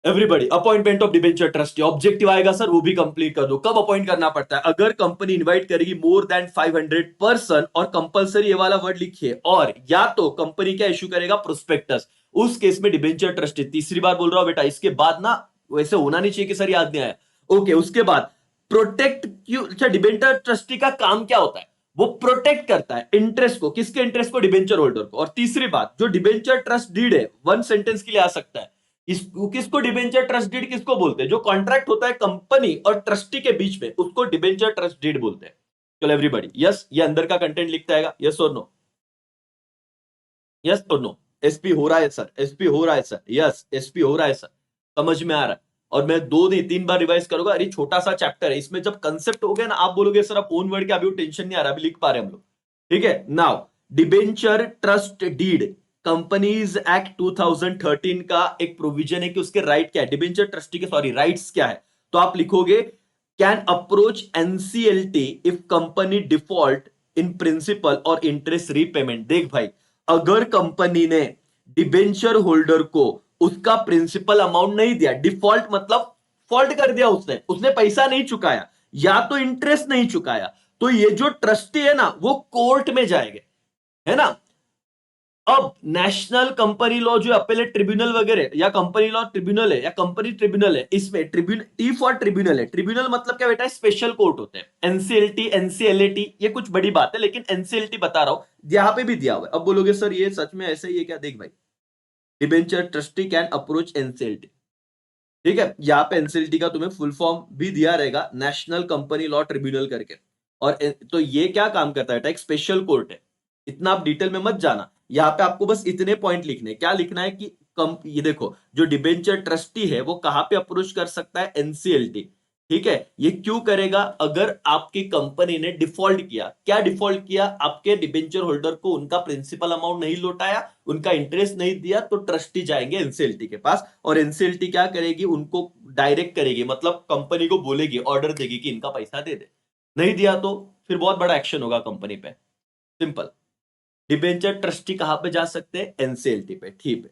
Everybody, appointment of debenture trustee, objective आएगा सर, वो भी कंप्लीट कर दो। कब अपॉइंट करना पड़ता है, अगर कंपनी इनवाइट करेगी मोर देन 500 पर्सन, और कंपलसरी ये वाला वर्ड लिखिए, और या तो कंपनी क्या इश्यू करेगा, प्रोस्पेक्टस, उस केस में डिबेंचर ट्रस्टी। तीसरी बार बोल रहा हूं बेटा, इसके बाद ना वैसे होना नहीं चाहिए कि सर याद नहीं आया। ओके, उसके बाद प्रोटेक्ट क्यों, अच्छा डिबेंचर ट्रस्टी का काम क्या होता है, वो प्रोटेक्ट करता है इंटरेस्ट को, किसके इंटरेस्ट को, डिबेंचर होल्डर को। और तीसरी बात, जो डिबेंचर ट्रस्ट डीड है, वन सेंटेंस के लिए आ सकता है, इस किसको डिबेंचर ट्रस्ट डीड किसको बोलते हैं, जो कॉन्ट्रैक्ट होता है कंपनी और ट्रस्टी के बीच में, उसको डिबेंचर ट्रस्ट डीड बोलते हैं। चलो एवरीबॉडी, यस, ये अंदर का कंटेंट लिखता है, यस और नो, यस और नो। एसपी हो रहा है सर, एसपी हो रहा है सर, यस एसपी हो रहा है सर, समझ में आ रहा है। और मैं 2 नहीं 3 बार रिवाइज करूंगा, अरे छोटा सा चैप्टर है, इसमें जब कंसेप्ट हो गया ना, आप बोलोगे सर अब ओन वर्ड के अभी टेंशन नहीं आ रहा, अभी लिख पा रहे हम लोग। ठीक है, now debenture trust deed, companies act 2013 का एक प्रोविजन है कि उसके राइट क्या है, डिबेंचर ट्रस्टी के सॉरी राइट्स क्या है। तो आप लिखोगे, can approach NCLT if company default in principle और इंटरेस्ट रीपेमेंट। देख भाई, अगर कंपनी ने डिबेंचर होल्डर को उसका प्रिंसिपल अमाउंट नहीं दिया, डिफॉल्ट मतलब फॉल्ट कर दिया, उसने उसने पैसा नहीं चुकाया या तो इंटरेस्ट नहीं चुकाया, तो ये जो ट्रस्टी है ना, वो कोर्ट में जाएंगे, है ना। अब नेशनल कंपनी लॉ जो अपेलेट ट्रिब्यूनल वगैरह, या कंपनी लॉ ट्रिब्यूनल है, या कंपनी ट्रिब्यूनल है, इसमें ट्रिब्यूनल, टी फॉर ट्रिब्यूनल है। ट्रिब्यूनल मतलब क्या बेटा, स्पेशल कोर्ट होते हैं। एनसीएलटी, एनसीएलएटी, ये कुछ बड़ी बात है, लेकिन एनसीएलटी बता रहा हूं, यहां पे भी दिया हुआ है। अब बोलोगे सर ये सच में ऐसे ही है क्या, देख भाई, debenture trustee can approach NCLT, ठीक है, यहां पे एनसीएलटी का तुम्हें फुल फॉर्म भी दिया रहेगा, नेशनल कंपनी लॉ ट्रिब्यूनल करके। और तो ये क्या काम करता है, एक स्पेशल कोर्ट है। इतना आप डिटेल में मत जाना, यहां पे आपको बस इतने पॉइंट लिखने, क्या लिखना है कि ये देखो, जो डिबेंचर ट्रस्टी है वो कहां पे अप्रोच कर सकता है, एनसीएलटी, ठीक है, ये क्यों करेगा? अगर आपकी कंपनी ने डिफॉल्ट किया, क्या डिफॉल्ट किया, आपके डिबेंचर होल्डर को उनका प्रिंसिपल अमाउंट नहीं लौटाया, उनका इंटरेस्ट नहीं दिया, तो ट्रस्टी जाएंगे एनसीएलटी के पास और एनसीएलटी क्या करेगी, उनको डायरेक्ट करेगी, मतलब कंपनी को बोलेगी, ऑर्डर देगी कि इनका पैसा दे दे। नहीं दिया तो फिर बहुत बड़ा एक्शन होगा कंपनी पे। सिंपल। डिबेंचर ट्रस्टी कहां पे जा सकते हैं? एनसीएलटी पे। ठीक है,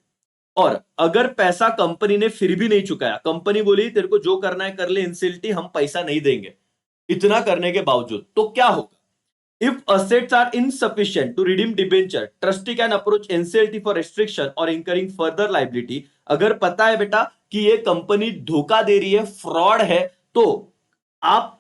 और अगर पैसा कंपनी ने फिर भी नहीं चुकाया, कंपनी बोली तेरे को जो करना है कर ले एनसीएलटी, हम पैसा नहीं देंगे, इतना करने के बावजूद, तो क्या होगा? If assets are insufficient to redeem debenture, trustee can approach NCLT for restriction or incurring further liability। अगर पता है बेटा कि ये कंपनी धोखा दे रही है, फ्रॉड है, तो आप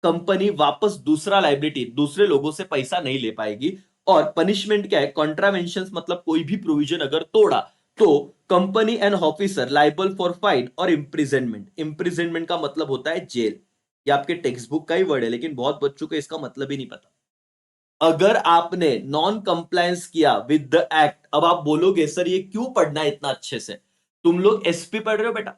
कंपनी वापस दूसरा लाइबिलिटी, दूसरे लोगों से पैसा नहीं ले पाएगी। और पनिशमेंट क्या है? कॉन्ट्रावेंशन, मतलब कोई भी प्रोविजन अगर तोड़ा तो company and officer liable for fine और इम्प्रिजनमेंट। इम्प्रिजनमेंट का मतलब होता है जेल। ये आपके टेक्स्ट बुक का ही वर्ड है, लेकिन बहुत बच्चों को इसका मतलब ही नहीं पता। अगर आपने नॉन कंप्लायंस किया विद द एक्ट, अब आप बोलोगे सर ये क्यों पढ़ना है इतना अच्छे से? तुम लोग एसपी पढ़ रहे हो बेटा,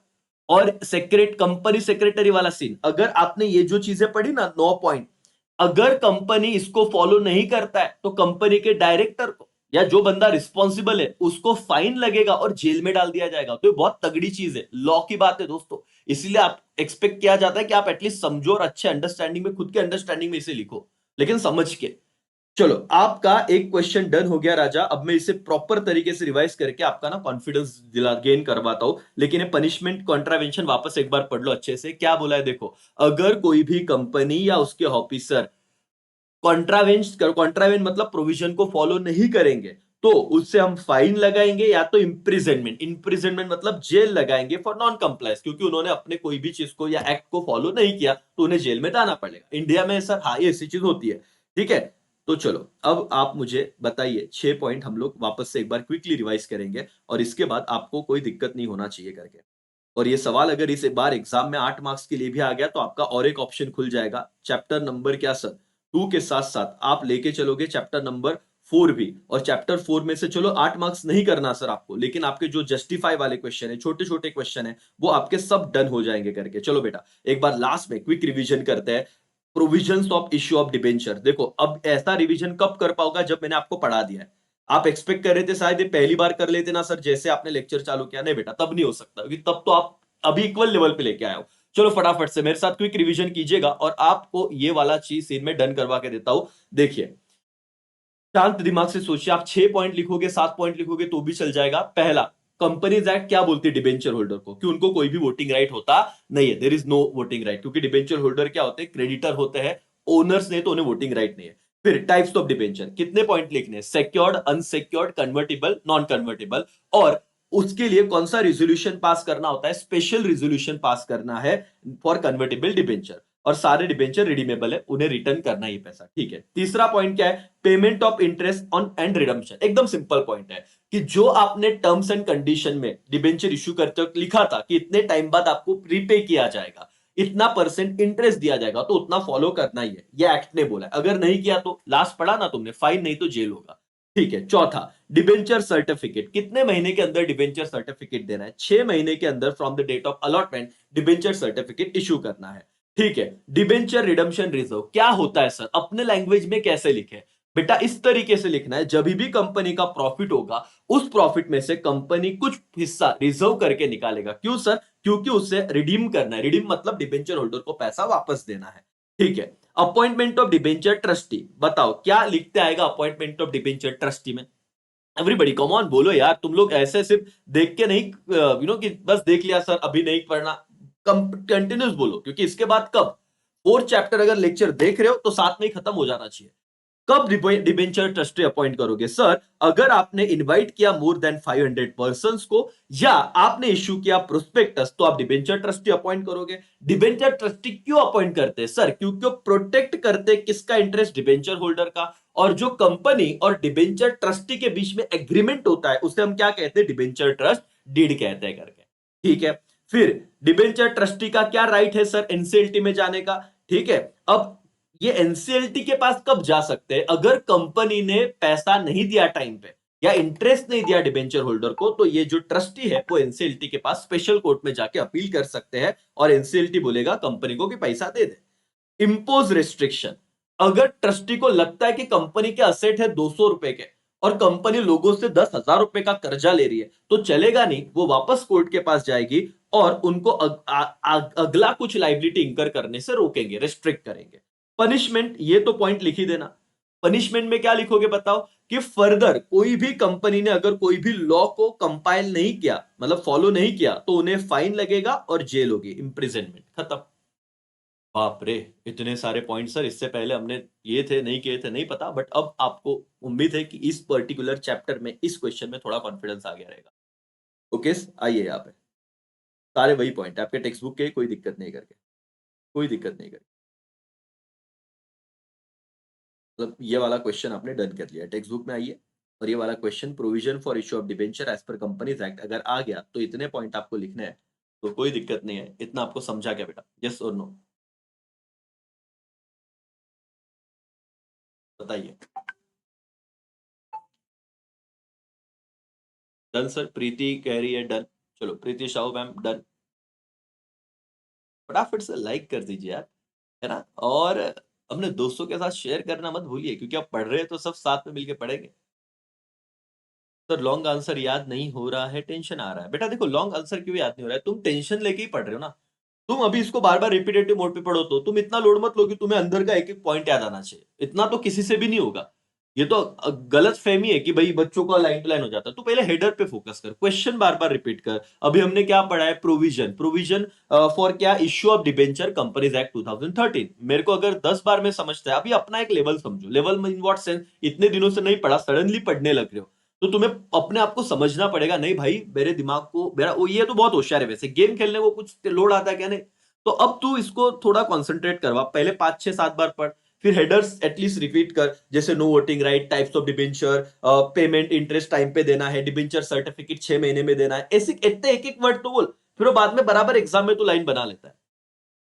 और सेक्रेट कंपनी सेक्रेटरी वाला सीन, अगर आपने ये जो चीजें पढ़ी ना 9 पॉइंट, अगर कंपनी इसको फॉलो नहीं करता है तो कंपनी के डायरेक्टर को या जो बंदा रिस्पॉन्सिबल है उसको फाइन लगेगा और जेल में डाल दिया जाएगा। तो ये बहुत तगड़ी चीज है, लॉ की बात है दोस्तों। इसीलिए आप एक्सपेक्ट किया जाता है कि आप एटलीस्ट समझो और अच्छे अंडरस्टैंडिंग में, खुद के अंडरस्टैंडिंग में इसे लिखो, लेकिन समझ के। चलो, आपका एक क्वेश्चन डन हो गया राजा। अब मैं इसे प्रॉपर तरीके से रिवाइज करके आपका ना कॉन्फिडेंस दिला गेन करवाता हूं, लेकिन ये पनिशमेंट कॉन्ट्रावेंशन वापस एक बार पढ़ लो अच्छे से। क्या बोला है देखो, अगर कोई भी कंपनी या उसके ऑफिसर कॉन्ट्रावेंट मतलब प्रोविजन को फॉलो नहीं करेंगे, तो उससे हम फाइन लगाएंगे या तो इम्प्रिजनमेंट। इम्प्रिजनमेंट मतलब जेल लगाएंगे फॉर नॉन कंप्लायंस, क्योंकि उन्होंने अपने कोई भी चीज को या एक्ट को फॉलो नहीं किया तो उन्हें जेल में जाना पड़ेगा। इंडिया में सर हाँ, ये ऐसी चीज होती है। ठीक है, तो चलो अब आप मुझे बताइए 6 पॉइंट हम लोग वापस से एक बार क्विकली रिवाइज करेंगे, और इसके बाद आपको कोई दिक्कत नहीं होना चाहिए करके। और ये सवाल अगर इस बार एग्जाम में 8 मार्क्स के लिए भी आ गया तो आपका और एक ऑप्शन खुल जाएगा। चैप्टर नंबर क्या सर? 2 के साथ साथ आप लेके चलोगे चैप्टर नंबर 4 भी, और चैप्टर 4 में से चलो 8 मार्क्स नहीं करना सर आपको, लेकिन आपके जो जस्टिफाई वाले क्वेश्चन है, छोटे छोटे क्वेश्चन है, वो आपके सब डन हो जाएंगे करके। चलो बेटा, एक बार लास्ट में क्विक रिवीजन करते हैं। Provisions of issue of debenture. देखो, अब ऐसा रिवीजन कब कर पाओगा जब मैंने आपको पढ़ा दिया है। आप एक्सपेक्ट कर रहे थे शायद ये पहली बार कर लेते ना सर, जैसे आपने लेक्चर चालू किया, नहीं बेटा तब नहीं हो सकता, क्योंकि तब तो आप अभी इक्वल लेवल पे लेके आए हो। चलो फटाफट से मेरे साथ क्विक रिवीजन कीजिएगा, और आपको ये वाला चीज सीन में डन करवा के देता हूं। देखिए, शांत दिमाग से सोचिए, आप 6 पॉइंट लिखोगे, 7 पॉइंट लिखोगे तो भी चल जाएगा। पहला, कंपनीज एक्ट क्या बोलती है डिबेंचर होल्डर को? कि उनको कोई भी वोटिंग राइट होता नहीं है, there is no voting right, क्योंकि डिबेंचर होल्डर क्या होते हैं? क्रेडिटर होते हैं, ओनर्स नहीं तो उन्हें वोटिंग राइट नहीं है। फिर टाइप्स ऑफ डिबेंचर, कितने पॉइंट लिखने हैं? Secured, unsecured, convertible, non convertible. और उसके लिए कौन सा रिजोल्यूशन पास करना होता है? स्पेशल रिजोल्यूशन पास करना है फॉर कन्वर्टिबल डिबेंचर। और सारे डिबेंचर रिडीमेबल है, उन्हें रिटर्न करना ही पैसा। ठीक है, तीसरा पॉइंट क्या है? Payment of interest on and redemption. एकदम सिंपल पॉइंट है कि जो आपने टर्म्स एंड कंडीशन में डिबेंचर इश्यू करते वक्त लिखा था कि इतने टाइम बाद आपको प्रीपे किया जाएगा, इतना % इंटरेस्ट दिया जाएगा, तो उतना फॉलो करना ही है, ये एक्ट ने बोला है। अगर नहीं किया तो लास्ट पढ़ा ना तुमने, फाइन नहीं तो जेल होगा। ठीक है, चौथा, डिबेंचर सर्टिफिकेट। कितने महीने के अंदर डिबेंचर सर्टिफिकेट देना है? 6 महीने के अंदर from the date of allotment debenture certificate issue करना है। ठीक है, डिबेंचर रिडम्पशन रिजर्व क्या होता है सर? अपने लैंग्वेज में कैसे लिखे? बेटा इस तरीके से लिखना है, जब भी कंपनी का प्रॉफिट होगा, उस प्रॉफिट में से कंपनी कुछ हिस्सा रिजर्व करके निकालेगा। क्यों सर? क्योंकि उसे रिडीम करना है। रिडीम मतलब डिबेंचर होल्डर को पैसा वापस देना है। ठीक है, अपॉइंटमेंट ऑफ डिबेंचर ट्रस्टी। बताओ क्या लिखते आएगा अपॉइंटमेंट ऑफ डिबेंचर ट्रस्टी में? एवरीबडी कम ऑन बोलो यार, तुम लोग ऐसे सिर्फ देख के नहीं, कि बस देख लिया सर अभी नहीं पढ़ना। कंटिन्यूस बोलो, क्योंकि इसके बाद कब 4 चैप्टर अगर लेक्चर देख रहे हो तो साथ में ही खत्म हो जाना चाहिए। कब डिबेंचर ट्रस्टी अपॉइंट करोगे सर? अगर आपने इनवाइट किया मोर देन 500 पर्सन को, या आपने इश्यू किया प्रोस्पेक्टस, तो आप डिबेंचर ट्रस्टी अपॉइंट करोगे। डिबेंचर ट्रस्टी क्यों अपॉइंट करते हैं सर? क्योंकि वो प्रोटेक्ट करते किसका इंटरेस्ट? डिबेंचर होल्डर का। और जो कंपनी और डिबेंचर ट्रस्टी के बीच में एग्रीमेंट होता है उसे हम क्या कहते हैं? डिबेंचर ट्रस्ट डीड कहते हैं करके। ठीक है, फिर डिबेंचर ट्रस्टी का क्या राइट है सर एनसीएलटी में जाने का? ठीक है, अब ये एनसीएलटी के पास कब जा सकते हैं? अगर कंपनी ने पैसा नहीं दिया टाइम पे, या इंटरेस्ट नहीं दिया डिबेंचर होल्डर को, तो ये जो ट्रस्टी है वो एनसीएलटी के पास स्पेशल कोर्ट में जाके अपील कर सकते हैं और एनसीएलटी बोलेगा कंपनी को कि पैसा दे दे। इंपोज रेस्ट्रिक्शन, अगर ट्रस्टी को लगता है कि कंपनी के असेट है 200 रुपए के और कंपनी लोगों से 10,000 रुपए का कर्जा ले रही है, तो चलेगा नहीं, वो वापस कोर्ट के पास जाएगी और उनको अगला कुछ लाइबिलिटी इंकर करने से रोकेंगे, रेस्ट्रिक्ट करेंगे। पनिशमेंट, ये तो पॉइंट लिख ही देना। पनिशमेंट में क्या लिखोगे बताओ, कि फर्दर कोई भी कंपनी ने अगर कोई भी लॉ को कंपाइल नहीं किया, मतलब फॉलो नहीं किया, तो उन्हें फाइन लगेगा और जेल होगी, इंप्रिजनमेंट, खत्म। बाप रे, इतने सारे पॉइंट सर, इससे पहले हमने ये थे नहीं किए थे नहीं पता, बट अब आपको उम्मीद है कि इस पर्टिकुलर चैप्टर में इस क्वेश्चन में थोड़ा कॉन्फिडेंस आ गया रहेगा। ओके, आइए यहाँ पे सारे वही पॉइंट आपके टेक्स्ट बुक के, कोई दिक्कत नहीं करके, कोई दिक्कत नहीं करके। मतलब ये वाला क्वेश्चन आपने डन कर लिया, टेक्स्ट बुक में आइए और ये वाला question, provision for issue of debenture as per companies act, अगर आ गया तो इतने पॉइंट आपको लिखने हैं, तो कोई दिक्कत नहीं है। इतना आपको समझा क्या बेटा, यस और नो, बताइए। डन सर, प्रीति कह रही है डन। चलो प्रीति शाहू मैम डन, फटाफट से लाइक कर दीजिए यार, है ना। और अपने दोस्तों के साथ शेयर करना मत भूलिए, क्योंकि आप पढ़ रहे हैं तो सब साथ में मिलके पढ़ेंगे। सर लॉन्ग आंसर याद नहीं हो रहा है, टेंशन आ रहा है। बेटा देखो, लॉन्ग आंसर क्यों याद नहीं हो रहा है, तुम टेंशन लेके ही पढ़ रहे हो ना। तुम अभी इसको बार बार रिपीटेटिव मोड पे पढ़ो, तो तुम इतना लोड मत लो कि तुम्हें अंदर का एक एक पॉइंट याद आना चाहिए, इतना तो किसी से भी नहीं होगा। ये तो गलत फहमी है कि भाई बच्चों का लाइन टू लाइन हो जाता है। तू पहले हेडर पे फोकस कर, क्वेश्चन बार बार रिपीट कर। अभी हमने क्या पढ़ा है, प्रोविजन, प्रोविजन फॉर क्या, issue of debenture companies act 2013। मेरे को अगर 10 बार में समझता है, अभी अपना एक लेवल समझो, लेवल इन व्हाट सेंस, इतने दिनों से नहीं पढ़ा, सडनली पढ़ने लग रहे हो, तो तुम्हें अपने आप को समझना पड़ेगा, नहीं भाई मेरे दिमाग को, मेरा वो, ये तो बहुत होशियार है वैसे, गेम खेलने को कुछ लोड आता है क्या, नहीं। तो अब तू इसको थोड़ा कॉन्सेंट्रेट करवा, पहले 5 6 7 बार पढ़, फिर हेडर्स एटलीस्ट रिपीट कर, जैसे no voting right, types of debenture, payment interest time पे देना है, डिबेंचर सर्टिफिकेट 6 महीने में देना है, ऐसे इतने एक एक वर्ड तो बोल, फिर वो बाद में बराबर एग्जाम में तो लाइन बना लेता है।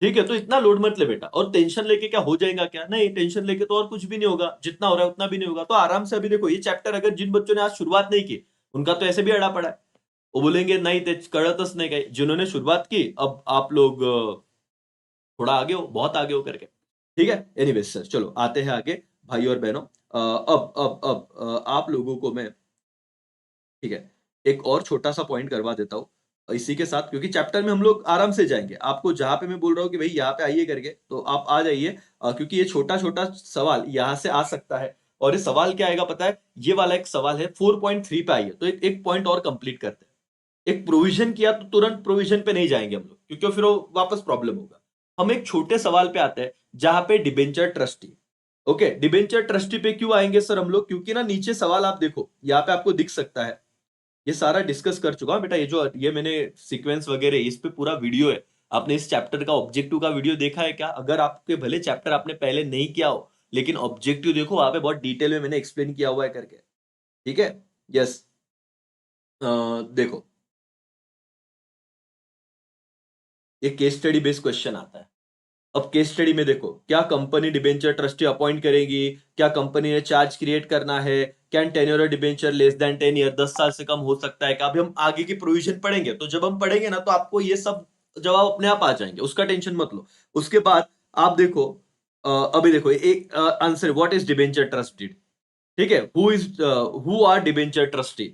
ठीक है, तो इतना लोड मत ले बेटा, और टेंशन लेके क्या हो जाएगा क्या, नहीं, टेंशन लेके तो और कुछ भी नहीं होगा, जितना हो रहा है उतना भी नहीं होगा, तो आराम से। अभी देखो ये चैप्टर अगर जिन बच्चों ने आज शुरुआत नहीं की, उनका तो ऐसे भी अड़ा पड़ा है, वो बोलेंगे नहीं ते कळतच नहीं काय, जिन्होंने शुरुआत की अब आप लोग थोड़ा आगे हो, बहुत आगे हो करके। ठीक है, एनीवेज सर, चलो आते हैं आगे भाई और बहनों। अब आप लोगों को मैं, ठीक है, एक और छोटा सा पॉइंट करवा देता हूं इसी के साथ, क्योंकि चैप्टर में हम लोग आराम से जाएंगे। आपको जहां पे मैं बोल रहा हूँ कि भाई यहाँ पे आइए करके, तो आप आ जाइए, क्योंकि ये छोटा छोटा सवाल यहाँ से आ सकता है। और ये सवाल क्या आएगा पता है, ये वाला एक सवाल है 4.3 पे आइए, तो एक पॉइंट और कंप्लीट करते हैं। एक प्रोविजन किया तो तुरंत प्रोविजन पे नहीं जाएंगे हम लोग, क्योंकि फिर वो वापस प्रॉब्लम होगा। हम एक छोटे सवाल पे आते हैं, जहां पे debenture trustee. Okay, debenture trustee पे क्यों आएंगे सर हम लोग, क्योंकि ना नीचे सवाल आप देखो, यहाँ पे आपको दिख सकता है, ये सारा डिस्कस कर चुका हूं बेटा, ये मैंने सीक्वेंस वगैरह इस पे पूरा वीडियो है। आपने इस चैप्टर का ऑब्जेक्टिव का वीडियो देखा है क्या, अगर आपके भले चैप्टर आपने पहले नहीं किया हो, लेकिन ऑब्जेक्टिव देखो, वहां पे बहुत डिटेल में मैंने एक्सप्लेन किया हुआ है करके। ठीक है, यस, देखो, ये केस स्टडी बेस्ड क्वेश्चन आता है। अब केस स्टडी में देखो, क्या कंपनी डिबेंचर ट्रस्टी अपॉइंट करेगी, क्या कंपनी ने चार्ज क्रिएट करना है, can tenure debenture less than 10 year, 10 साल से कम हो सकता है क्या। अभी हम आगे की प्रोविजन पढ़ेंगे, तो जब हम पढ़ेंगे ना, तो आपको ये सब जवाब अपने आप आ जाएंगे, उसका टेंशन मत लो। उसके बाद आप देखो, अभी देखो एक answer, what is debenture trustee, ठीक है, हु आर डिबेंचर ट्रस्टी।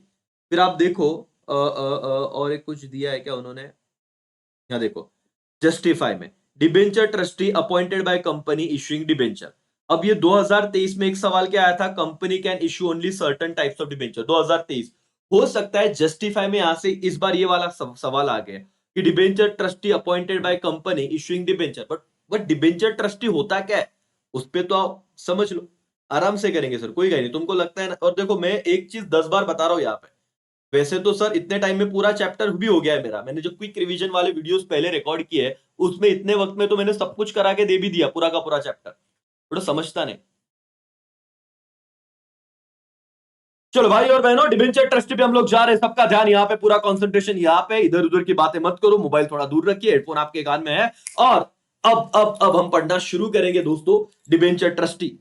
फिर आप देखो, और एक कुछ दिया है क्या उन्होंने, यहाँ देखो, जस्टिफाई में, debenture trustee appointed by company issuing debenture. अब ये 2023 में एक सवाल क्या आया था, company can issue only certain types of debenture, 2023। हो सकता है जस्टिफाई में यहां से इस बार ये वाला सवाल आ गया कि debenture trustee appointed by company issuing debenture, but debenture trustee होता क्या है, उस पर तो आप समझ लो, आराम से करेंगे सर, कोई नहीं, तुमको लगता है ना। और देखो, मैं एक चीज 10 बार बता रहा हूं यहाँ पे, वैसे तो सर इतने टाइम में पूरा चैप्टर भी हो गया है मेरा, मैंने जो क्विक रिवीजन वाले वीडियोस पहले रिकॉर्ड किए हैं, उसमें इतने वक्त में तो मैंने सब कुछ करा के दे भी दिया, पूरा का पूरा चैप्टर, थोड़ा समझता नहीं। चलो भाई और बहनों, डिबेंचर ट्रस्टी पे हम लोग जा रहे हैं, सबका ध्यान यहाँ पे, पूरा कंसंट्रेशन यहाँ पे, इधर उधर की बातें मत करो, मोबाइल थोड़ा दूर रखिए, हेडफोन आपके कान में है। और अब हम पढ़ना शुरू करेंगे दोस्तों, डिबेंचर ट्रस्टी।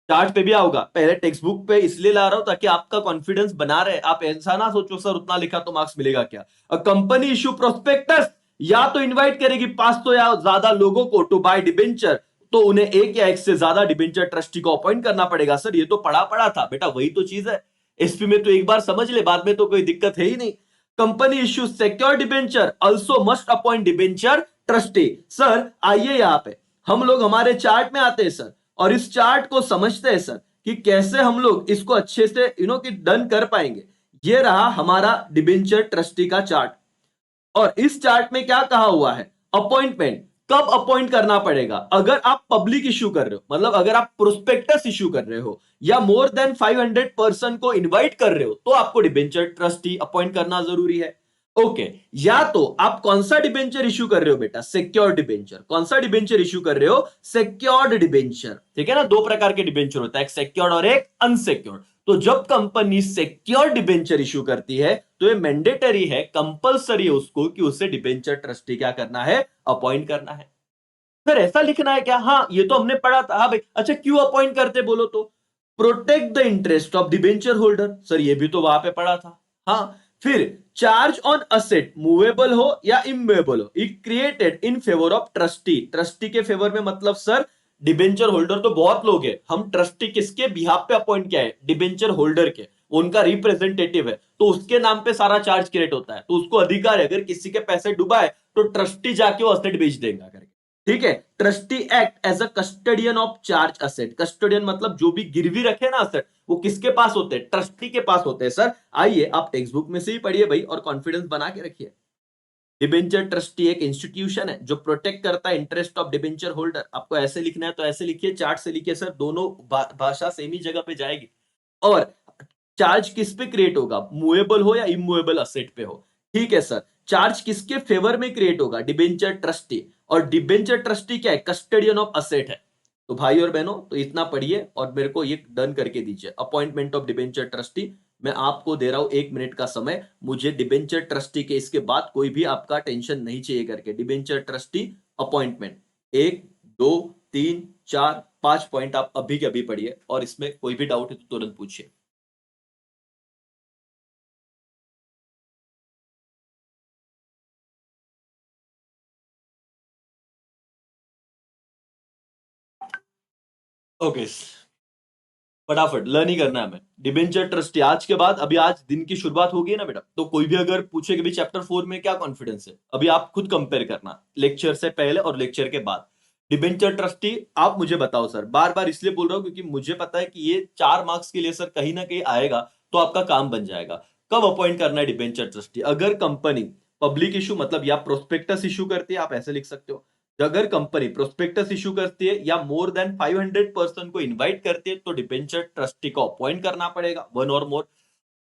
चार्ट पे भी आओगा, पहले टेक्स्ट बुक पे इसलिए ला रहा हूं ताकि आपका कॉन्फिडेंस बना रहे। आप ऐसा ना सोचो सर उतना लिखा तो मार्क्स मिलेगा क्या। कंपनी इशू प्रोस्पेक्टस, या तो इनवाइट करेगी 500 या ज्यादा लोगों को टू बाय डिबेंचर, तो उन्हें एक या एक से ज्यादा डिबेंचर ट्रस्टी को अपॉइंट करना पड़ेगा। सर ये तो पढ़ा पढ़ा था बेटा, वही तो चीज है। एसपी में तो एक बार समझ ले, बाद में तो कोई दिक्कत है ही नहीं। Company issue secure debenture also must appoint debenture trustee. Sir आइए यहां पे हम लोग हमारे चार्ट में आते हैं सर, और इस चार्ट को समझते हैं सर कि कैसे हम लोग इसको अच्छे से कि डन कर पाएंगे। ये रहा हमारा डिबेंचर ट्रस्टी का चार्ट, और इस चार्ट में क्या कहा हुआ है, अपॉइंटमेंट कब अपॉइंट करना पड़ेगा। अगर आप पब्लिक इश्यू कर रहे हो, मतलब अगर आप प्रोस्पेक्टस इश्यू कर रहे हो या मोर देन 500 पर्सन को इनवाइट कर रहे हो, तो आपको डिबेंचर ट्रस्टी अपॉइंट करना जरूरी है। ओके, या तो आप कौन सा डिबेंचर इश्यू कर रहे हो बेटा, सिक्योर्ड डिबेंचर। कौन सा डिबेंचर इश्यू कर रहे हो, सिक्योर्ड डिबेंचर। ठीक है ना, दो प्रकार के डिबेंचर होता है, एक सिक्योर्ड और एक अनसिक्योर्ड। तो जब कंपनी सिक्योर्ड डिबेंचर इश्यू करती है तो ये मैंडेटरी है, कंपलसरी है उसको कि उसे डिबेंचर ट्रस्टी क्या करना है, अपॉइंट करना है। फिर ऐसा लिखना है क्या, हाँ ये तो हमने पढ़ा था। हाँ भाई, अच्छा क्यों अपॉइंट करते बोलो तो, protect the interest of debenture holder. Sir ये भी तो वहां पे पढ़ा था। हाँ, फिर चार्ज ऑन असेट मूवेबल हो या इमूवेबल हो, it created in favour of trustee. Trustee के फेवर में मतलब सर डिबेंचर होल्डर तो बहुत लोग हैं, हम ट्रस्टी किसके बिहाफ पे अपॉइंट किया है, डिबेंचर होल्डर के, उनका रिप्रेजेंटेटिव है, तो उसके नाम पे सारा चार्ज क्रिएट होता है। तो उसको अधिकार है अगर किसी के पैसे डुबाए तो ट्रस्टी जाके वो असेट बेच देगा करके। ठीक है, trustee act as a custodian of charge asset. Custodian मतलब जो भी गिरवी रखे ना असेट, वो किसके पास होते हैं, ट्रस्टी के पास होते हैं। सर आइए आप टेक्स्ट बुक में से ही पढ़िए भाई, और कॉन्फिडेंस बना के रखिए। डिबेंचर ट्रस्टी एक इंस्टीट्यूशन है जो प्रोटेक्ट करता है इंटरेस्ट ऑफ डिबेंचर होल्डर। आपको ऐसे लिखना है तो ऐसे लिखिए, चार्ट से लिखिए सर, दोनों भाषा सेम ही जगह पे जाएगी। और चार्ज किस पे क्रिएट होगा, मूवेबल हो या इमूवेबल असेट पे हो। ठीक है सर, चार्ज किसके फेवर में क्रिएट होगा, डिबेंचर ट्रस्टी। और डिबेंचर ट्रस्टी क्या है, कस्टोडियन ऑफ असेट है। तो भाई और बहनों तो इतना पढ़िए और मेरे को ये डन करके दीजिए, अपॉइंटमेंट ऑफ डिबेंचर ट्रस्टी। मैं आपको दे रहा हूं 1 मिनट का समय, मुझे डिबेंचर ट्रस्टी के इसके बाद कोई भी आपका टेंशन नहीं चाहिए करके। डिबेंचर ट्रस्टी अपॉइंटमेंट, 1 2 3 4 5 पॉइंट आप अभी के अभी पढ़िए, और इसमें कोई भी डाउट है तो तुरंत पूछिए। ओके, फटाफट लर्न ही करना है हमें। डिबेंचर ट्रस्टी आज के बाद, अभी आज दिन की शुरुआत होगी ना बेटा, तो कोई भी अगर पूछे कि भी चैप्टर 4 में क्या कॉन्फिडेंस है, अभी आप खुद कंपेयर करना लेक्चर से पहले और लेक्चर के बाद। डिबेंचर ट्रस्टी आप मुझे बताओ सर, बार बार इसलिए बोल रहा हूं क्योंकि मुझे पता है कि ये 4 मार्क्स के लिए सर कहीं ना कहीं आएगा, तो आपका काम बन जाएगा। कब अपॉइंट करना है डिबेंचर ट्रस्टी, अगर कंपनी पब्लिक इशू मतलब या प्रोस्पेक्टस इशू करती है, आप ऐसे लिख सकते हो। अगर कंपनी प्रोस्पेक्टस इशू करती है या मोर देन 500 पर्सन को इनवाइट करती है, तो डिबेंचर ट्रस्टी को अपॉइंट करना पड़ेगा, वन और मोर।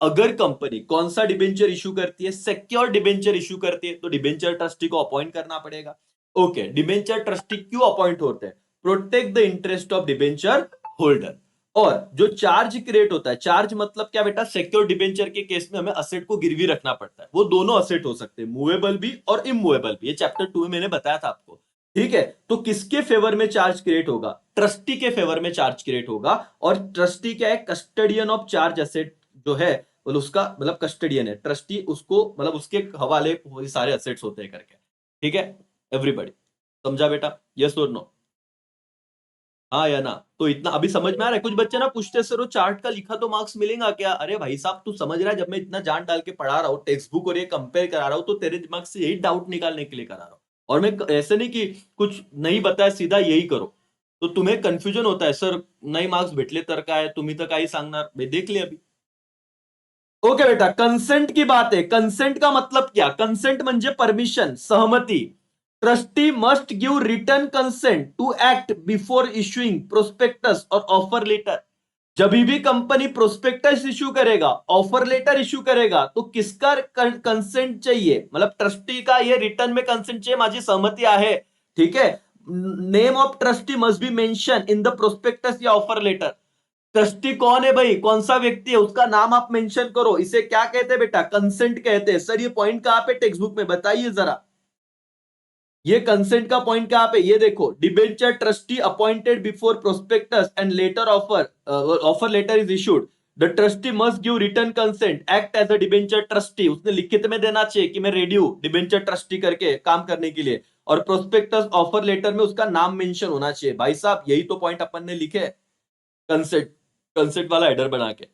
अगर कंपनी कौन सा डिबेंचर इशू करती है, सिक्योर डिबेंचर इशू करती है, तो डिबेंचर ट्रस्टी को अपॉइंट करना पड़ेगा। ओके, डिबेंचर ट्रस्टी क्यों अपॉइंट होते हैं, protect the interest of debenture holder. और जो चार्ज क्रिएट होता है, चार्ज मतलब क्या बेटा, सिक्योर डिबेंचर के केस में हमें असेट को गिरवी रखना पड़ता है, वो दोनों असेट हो सकते हैं, मूवेबल भी और इमूवेबल भी, ये चैप्टर 2 में मैंने बताया था आपको। ठीक है, तो किसके फेवर में चार्ज क्रिएट होगा, ट्रस्टी के फेवर में चार्ज क्रिएट होगा। और ट्रस्टी क्या है, कस्टडियन ऑफ चार्ज एसेट जो है, मतलब उसका मतलब कस्टडियन है ट्रस्टी, उसको मतलब उसके हवाले वो सारे असेट्स होते हैं करके। ठीक है एवरीबॉडी, समझा बेटा, यस और नो, हाँ या ना। तो इतना अभी समझ में आ रहा है। कुछ बच्चे ना पूछते सर वो चार्ट का लिखा तो मार्क्स मिलेगा क्या, अरे भाई साहब तू समझ रहा है, जब मैं इतना जान डाल के पढ़ा रहा हूँ टेक्स्ट बुक और ये कंपेयर करा रहा हूँ, तो तेरे दिमाग से यही डाउट निकालने के लिए करा रहा हूँ। और मैं ऐसे नहीं कि कुछ नहीं बताया सीधा यही करो, तो तुम्हें कंफ्यूजन होता है सर, नहीं मार्क्स भेटले तर काय, तुम्ही तर काही सांगणार, मैं देख लिया अभी। ओके बेटा, कंसेंट की बात है। कंसेंट का मतलब क्या, कंसेंट म्हणजे परमिशन, सहमति। Trustee must give return consent to act before issuing prospectus और ऑफर लेटर। जब भी कंपनी प्रोस्पेक्टस इश्यू करेगा, ऑफर लेटर इश्यू करेगा, तो किसका कंसेंट चाहिए, मतलब ट्रस्टी का ये रिटर्न में कंसेंट चाहिए, माझी सहमति आहे। ठीक है, name of trustee must be mention in the prospectus या ऑफर लेटर। ट्रस्टी कौन है भाई, कौन सा व्यक्ति है, उसका नाम आप मेंशन करो, इसे क्या कहते हैं बेटा, कंसेंट कहते हैं। सर ये पॉइंट कहां पे टेक्स्ट बुक में बताइए जरा, ये कंसेंट का पॉइंट कहां पे, ये देखो, debenture trustee appointed before prospectus and letter offer letter is issued, the trustee must give return consent, act as a debenture trustee, उसने लिखित में देना चाहिए कि मैं रेडी हूं डिबेंचर ट्रस्टी करके काम करने के लिए, और प्रोस्पेक्टस ऑफर लेटर में उसका नाम मेंशन होना चाहिए। भाई साहब यही तो पॉइंट अपन ने लिखे, कंसेंट कंसेंट वाला हेडर बना के।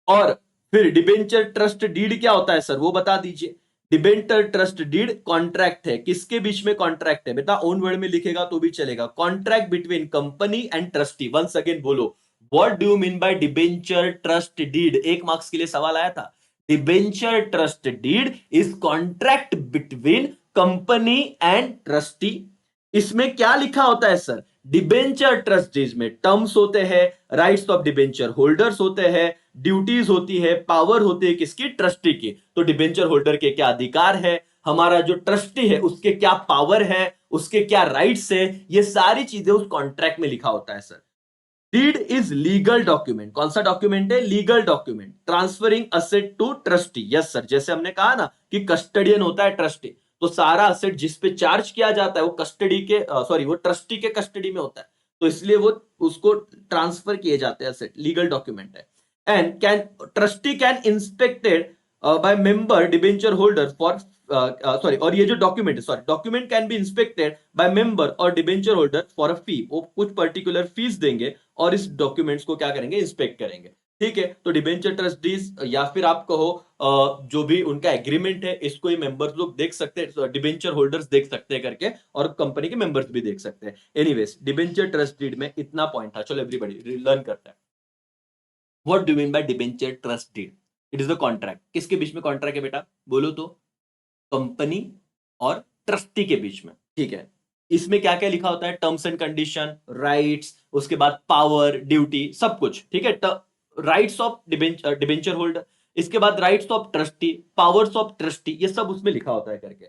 और फिर डिबेंचर ट्रस्ट डीड क्या होता है सर, वो बता दीजिए। डिबेंचर ट्रस्ट डीड कॉन्ट्रैक्ट है, किसके बीच में कॉन्ट्रैक्ट है बेटा, ओन वर्ड में लिखेगा तो भी चलेगा, contract between company and trustee. Once again बोलो, what do you mean by debenture trust deed, 1 marks के लिए सवाल आया था। Debenture trust deed is contract between company and trustee. इसमें क्या लिखा होता है सर, डिबेंचर ट्रस्टीज में टर्म्स होते हैं, राइट्स ऑफ डिबेंचर होल्डर्स होते हैं, ड्यूटीज होती है, पावर होती है किसकी, ट्रस्टी की। तो डिबेंचर होल्डर के क्या अधिकार है, हमारा जो ट्रस्टी है उसके क्या पावर है, उसके क्या राइट्स है, ये सारी चीजें उस कॉन्ट्रैक्ट में लिखा होता है sir. Deed is legal document, कौन सा डॉक्यूमेंट है, legal document transferring asset to trustee. Yes sir, जैसे हमने कहा ना कि कस्टडियन होता है ट्रस्टी, तो सारा असेट जिस पे चार्ज किया जाता है वो कस्टडी के सॉरी वो ट्रस्टी के कस्टडी में होता है, तो इसलिए वो उसको ट्रांसफर किए जाते हैं असेट, लीगल डॉक्यूमेंट है। And can trustee can inspected by member debenture holder for sorry, और ये जो डॉक्यूमेंट है, sorry, document can be inspected by member और डिबेंचर होल्डर फॉर अ फी, वो कुछ पर्टिकुलर फीस देंगे और इस डॉक्यूमेंट्स को क्या करेंगे, इंस्पेक्ट करेंगे। ठीक है, तो डिबेंचर ट्रस्टीज या फिर आप कहो जो भी उनका एग्रीमेंट है, इसको ही मेंबर्स लोग देख सकते हैं, डिबेंचर होल्डर्स देख सकते हैं करके, और कंपनी के मेंबर्स भी देख सकते हैं। एनीवेज, डिबेंचर ट्रस्ट डीड में इतना पॉइंट था। चलो एवरीबॉडी लर्न करता है, what do mean by debenture trust deed, it is a contract. किसके बीच में कॉन्ट्रैक्ट है बेटा, बोलो तो, कंपनी और ट्रस्टी के बीच में। ठीक है, इसमें क्या क्या लिखा होता है, टर्म्स एंड कंडीशन, राइट्स, उसके बाद पावर, ड्यूटी, सब कुछ। ठीक है, राइट्स ऑफ डिबेंचर होल्डर, इसके बाद rights of trustee, powers of trustee, ये सब उसमें लिखा होता है करके।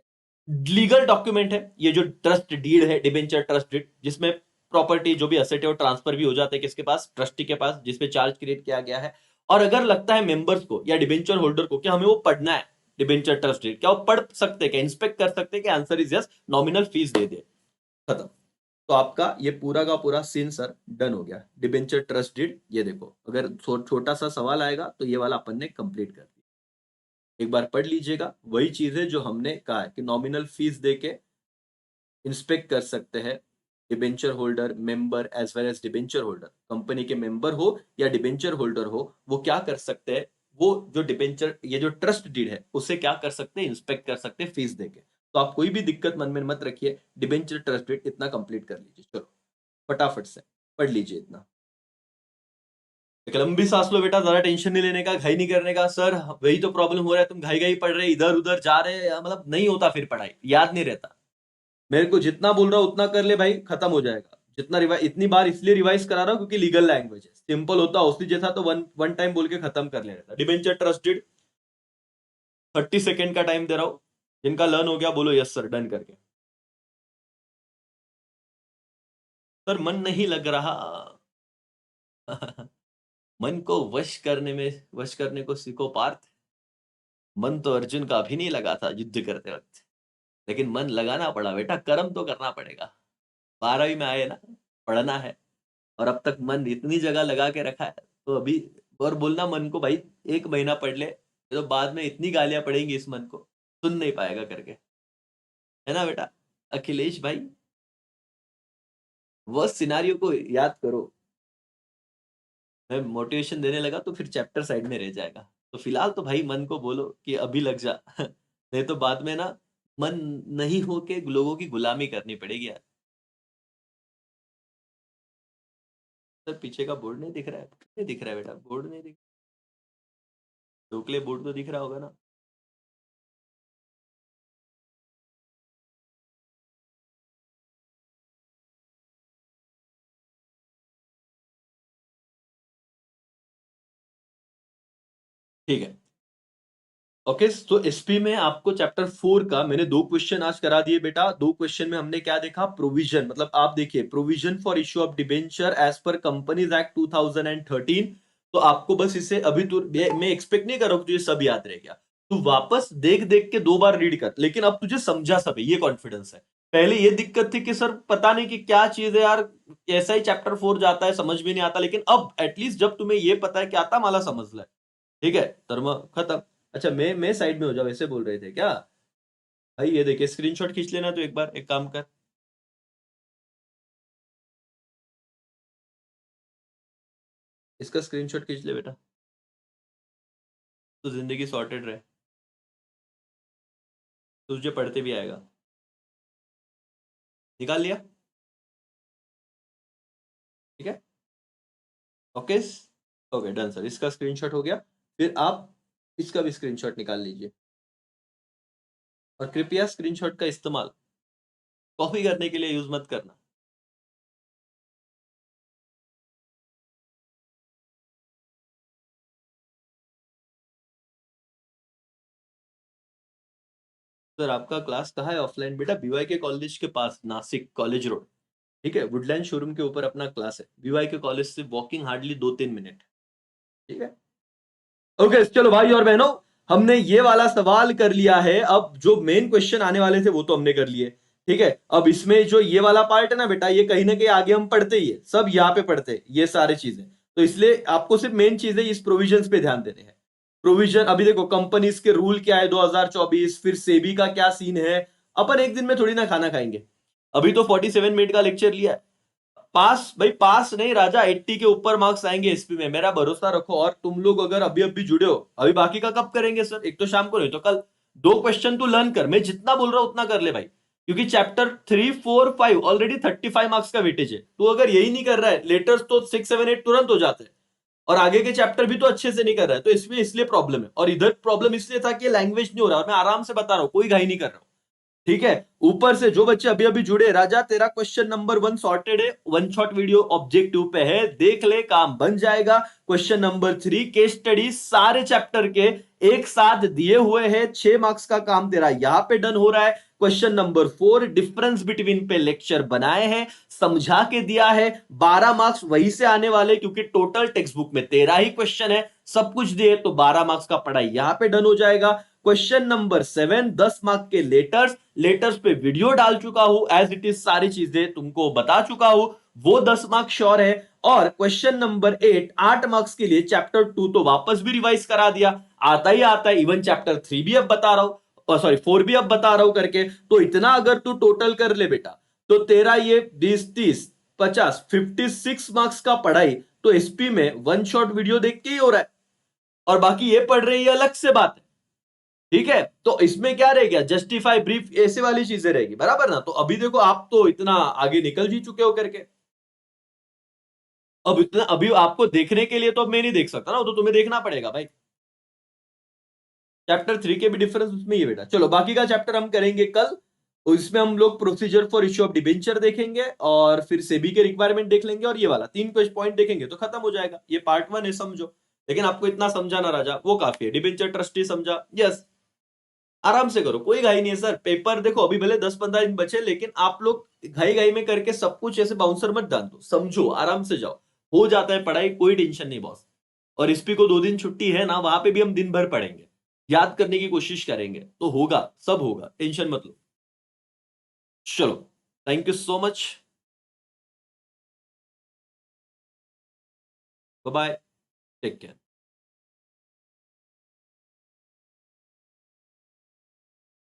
लीगल डॉक्यूमेंट है ये जो ट्रस्ट डीड है, डिबेंचर ट्रस्ट डीड, जिसमें प्रॉपर्टी जो भी असेट है वो ट्रांसफर भी हो जाता है किसके पास, ट्रस्टी के पास, जिसपे चार्ज क्रिएट किया गया है। और अगर लगता है मेंबर्स को या डिबेंचर होल्डर को कि हमें वो पढ़ना है डिबेंचर ट्रस्ट डीड, क्या वो पढ़ सकते हैं, क्या इंस्पेक्ट कर सकते हैं, कि answer is yes, nominal fees दे दे, खत्म। तो आपका ये पूरा का पूरा सीन सर डन हो गया, डिबेंचर ट्रस्ट डीड। ये देखो, अगर छोटा सा सवाल आएगा तो ये वाला अपन ने कंप्लीट कर दिया, एक बार पढ़ लीजिएगा। वही चीज है जो हमने कहा है कि नॉमिनल फीस देके इंस्पेक्ट कर सकते हैं debenture holder, member as well as debenture holder, company के मेंबर हो या डिबेंचर होल्डर हो, वो क्या कर सकते हैं, वो जो डिबेंचर, ये जो ट्रस्ट डीड है उसे क्या कर सकते हैं, इंस्पेक्ट कर सकते हैं फीस देके। तो आप कोई भी दिक्कत मन में मत रखिए, डिबेंचर ट्रस्ट डीड इतना कंप्लीट कर लीजिए। चलो फटाफट से पढ़ लीजिए इतना। एक लंबी सांस लो बेटा, ज्यादा टेंशन नहीं लेने का, घाई नहीं करने का। सर वही तो प्रॉब्लम हो रहा है, तुम घाई घाई पढ़ रहे, इधर उधर जा रहे हैं, मतलब नहीं होता, फिर पढ़ाई याद नहीं रहता। मेरे को जितना बोल रहा हूं उतना कर ले भाई, खत्म हो जाएगा। जितना रिवाइज, इतनी बार इसलिए रिवाइज करा रहा हूं क्योंकि लीगल लैंग्वेज है, सिंपल होता उसी जैसा तो वन वन टाइम बोल के खत्म कर लेना था। डिबेंचर ट्रस्टेड 30 सेकेंड का टाइम दे रहा हूं, जिनका लर्न हो गया बोलो यस सर, डन करके। सर मन नहीं लग रहा। मन को वश करने को सीखो पार्थ। मन तो अर्जुन का भी नहीं लगा था युद्ध करते वक्त, लेकिन मन लगाना पड़ा बेटा, कर्म तो करना पड़ेगा। 12वीं में आए ना, पढ़ना है, और अब तक मन इतनी जगह लगा के रखा है, तो अभी और बोलना मन को भाई 1 महीना पढ़ ले, तो बाद में इतनी गालियां पड़ेंगी इस मन को, सुन नहीं पाएगा करके, है ना बेटा। अखिलेश भाई, वो सिनारियो को याद करो। मैं मोटिवेशन देने लगा तो फिर चैप्टर साइड में रह जाएगा, तो फिलहाल तो भाई मन को बोलो कि अभी लग जा। नहीं तो बाद में ना, मन नहीं हो के लोगों की गुलामी करनी पड़ेगी यार। सर पीछे का बोर्ड नहीं दिख रहा है, नहीं दिख रहा है बेटा, बोर्ड नहीं दिख, ढोकले बोर्ड तो दिख रहा होगा ना। ठीक है, ओके। तो एसपी में आपको चैप्टर 4 का मैंने 2 क्वेश्चन आज करा दिए बेटा। 2 क्वेश्चन में हमने क्या देखा, प्रोविजन, मतलब आप देखिए, provision for issue of debenture as per companies act 2013। तो आपको बस इसे अभी तो मैं एक्सपेक्ट नहीं कर रहा हूं कि तुझे सब याद रह गया, तू वापस देख देख के 2 बार रीड कर, लेकिन अब तुझे समझा सब है, ये कॉन्फिडेंस है। पहले ये दिक्कत थी कि सर पता नहीं कि क्या चीज है यार, कैसा ही चैप्टर 4 जाता है, समझ भी नहीं आता, लेकिन अब एटलीस्ट जब तुम्हें ये पता है कि आता माला समझ ले, ठीक है, धर्म खत्म। अच्छा, मैं साइड में हो जाओ, ऐसे बोल रहे थे क्या भाई? ये देखिए, स्क्रीनशॉट खींच लेना, तो एक बार एक काम कर, इसका स्क्रीनशॉट खींच ले बेटा, तो जिंदगी सॉर्टेड रहे, तुझे पढ़ते भी आएगा। निकाल लिया? ठीक है, ओके, ओके डन सर, इसका स्क्रीनशॉट हो गया। फिर आप इसका भी स्क्रीनशॉट निकाल लीजिए, और कृपया स्क्रीनशॉट का इस्तेमाल कॉपी करने के लिए यूज मत करना। सर आपका क्लास कहाँ है ऑफलाइन? बेटा बीवाई के कॉलेज के पास, नासिक कॉलेज रोड, ठीक है, वुडलैंड शोरूम के ऊपर अपना क्लास है। बीवाई के कॉलेज से वॉकिंग हार्डली 2-3 मिनट, ठीक है। ओके चलो भाई और बहनों, हमने ये वाला सवाल कर लिया है। अब जो मेन क्वेश्चन आने वाले थे वो तो हमने कर लिए, ठीक है। अब इसमें जो ये वाला पार्ट है ना बेटा, ये कहीं ना कहीं आगे हम पढ़ते ही है, सब यहाँ पे पढ़ते हैं ये सारी चीजें। तो इसलिए आपको सिर्फ मेन चीजें इस प्रोविजंस पे ध्यान देने हैं। प्रोविजन अभी देखो, कंपनीज के रूल क्या है 2024, फिर सेबी का क्या सीन है। अपन एक दिन में थोड़ी ना खाना खाएंगे। अभी तो 47 मिनट का लेक्चर लिया है। पास भाई, पास नहीं राजा, 80 के ऊपर मार्क्स आएंगे एसपी में, मेरा भरोसा रखो। और तुम लोग अगर अभी अभी जुड़े हो, अभी बाकी का कब करेंगे सर? एक तो शाम को, नहीं तो कल। 2 क्वेश्चन तू लर्न कर, मैं जितना बोल रहा हूं उतना कर ले भाई, क्योंकि चैप्टर 3, 4, 5 ऑलरेडी 35 मार्क्स का वेटेज है। तू अगर यही नहीं कर रहा है, लेटर्स तो 6, 7, 8 तुरंत हो जाते हैं, और आगे के चैप्टर भी तो अच्छे से नहीं कर रहा है, तो इसमें इसलिए प्रॉब्लम है। और इधर प्रॉब्लम इसलिए था कि लैंग्वेज नहीं हो रहा, और मैं आराम से बता रहा हूं, कोई घाई नहीं कर रहा हूं, ठीक है। ऊपर से जो बच्चे अभी अभी जुड़े, राजा तेरा क्वेश्चन नंबर 1 सॉर्टेड है, वन शॉट वीडियो ऑब्जेक्टिव पे है, देख ले, काम बन जाएगा। क्वेश्चन नंबर 3 केस स्टडी सारे चैप्टर के एक साथ दिए हुए हैं, 6 मार्क्स का काम तेरा यहां पे डन हो रहा है। क्वेश्चन नंबर 4 डिफरेंस बिटवीन पे लेक्चर बनाए हैं, समझा के दिया है, 12 मार्क्स वहीं से आने वाले, क्योंकि टोटल टेक्स्ट बुक में 13 ही क्वेश्चन है, सब कुछ दिए, तो 12 मार्क्स का पढ़ाई यहां पे डन हो जाएगा। क्वेश्चन नंबर 7 10 मार्क के लेटर्स, लेटर्स पे वीडियो डाल चुका हूं, एज इट इज सारी चीजें तुमको बता चुका हूं, वो 10 मार्क श्योर है। और क्वेश्चन नंबर 8 8 मार्क्स के लिए चैप्टर 2 तो वापस भी रिवाइज करा दिया, आता ही आता है, इवन चैप्टर 3 भी अब बता रहा हूं, सॉरी 4 भी अब बता रहा हूं करके। तो इतना अगर तू टोटल कर ले बेटा, तो तेरा ये 20, 30, 50, 56 मार्क्स का पढ़ाई तो एसपी में वन शॉट वीडियो देख के ही हो रहा है। और बाकी ये पढ़ रही है अलग से बात है, ठीक है। तो इसमें क्या रह गया, जस्टिफाई, ब्रीफ, ऐसे वाली चीजें रहेगी, बराबर ना? तो अभी देखो, आप तो इतना आगे निकल जी चुके हो करके, अब इतना अभी आपको देखने के लिए तो अब मैं नहीं देख सकता ना, वो तो तुम्हें देखना पड़ेगा भाई। चैप्टर 3 के भी डिफरेंस उसमें ही है बेटा। चलो बाकी का चैप्टर हम करेंगे कल, और इसमें हम लोग procedure for issue of debenture देखेंगे, और फिर सेबी के रिक्वायरमेंट देख लेंगे, और ये वाला 3 पॉइंट देखेंगे तो खत्म हो जाएगा। ये पार्ट 1 है, समझो। लेकिन आपको इतना समझाना राजा वो काफी है, डिबेंचर ट्रस्टी समझा, यस। आराम से करो, कोई घाई नहीं है सर। पेपर देखो, अभी भले 10-15 दिन बचे, लेकिन आप लोग घाई घाई में करके सब कुछ ऐसे बाउंसर मत डाल दो, समझो, आराम से जाओ, हो जाता है पढ़ाई, कोई टेंशन नहीं बॉस। और इस पे को 2 दिन छुट्टी है ना, वहां पे भी हम दिन भर पढ़ेंगे, याद करने की कोशिश करेंगे, तो होगा, सब होगा, टेंशन मत लो। चलो, thank you so much, bye bye, take care.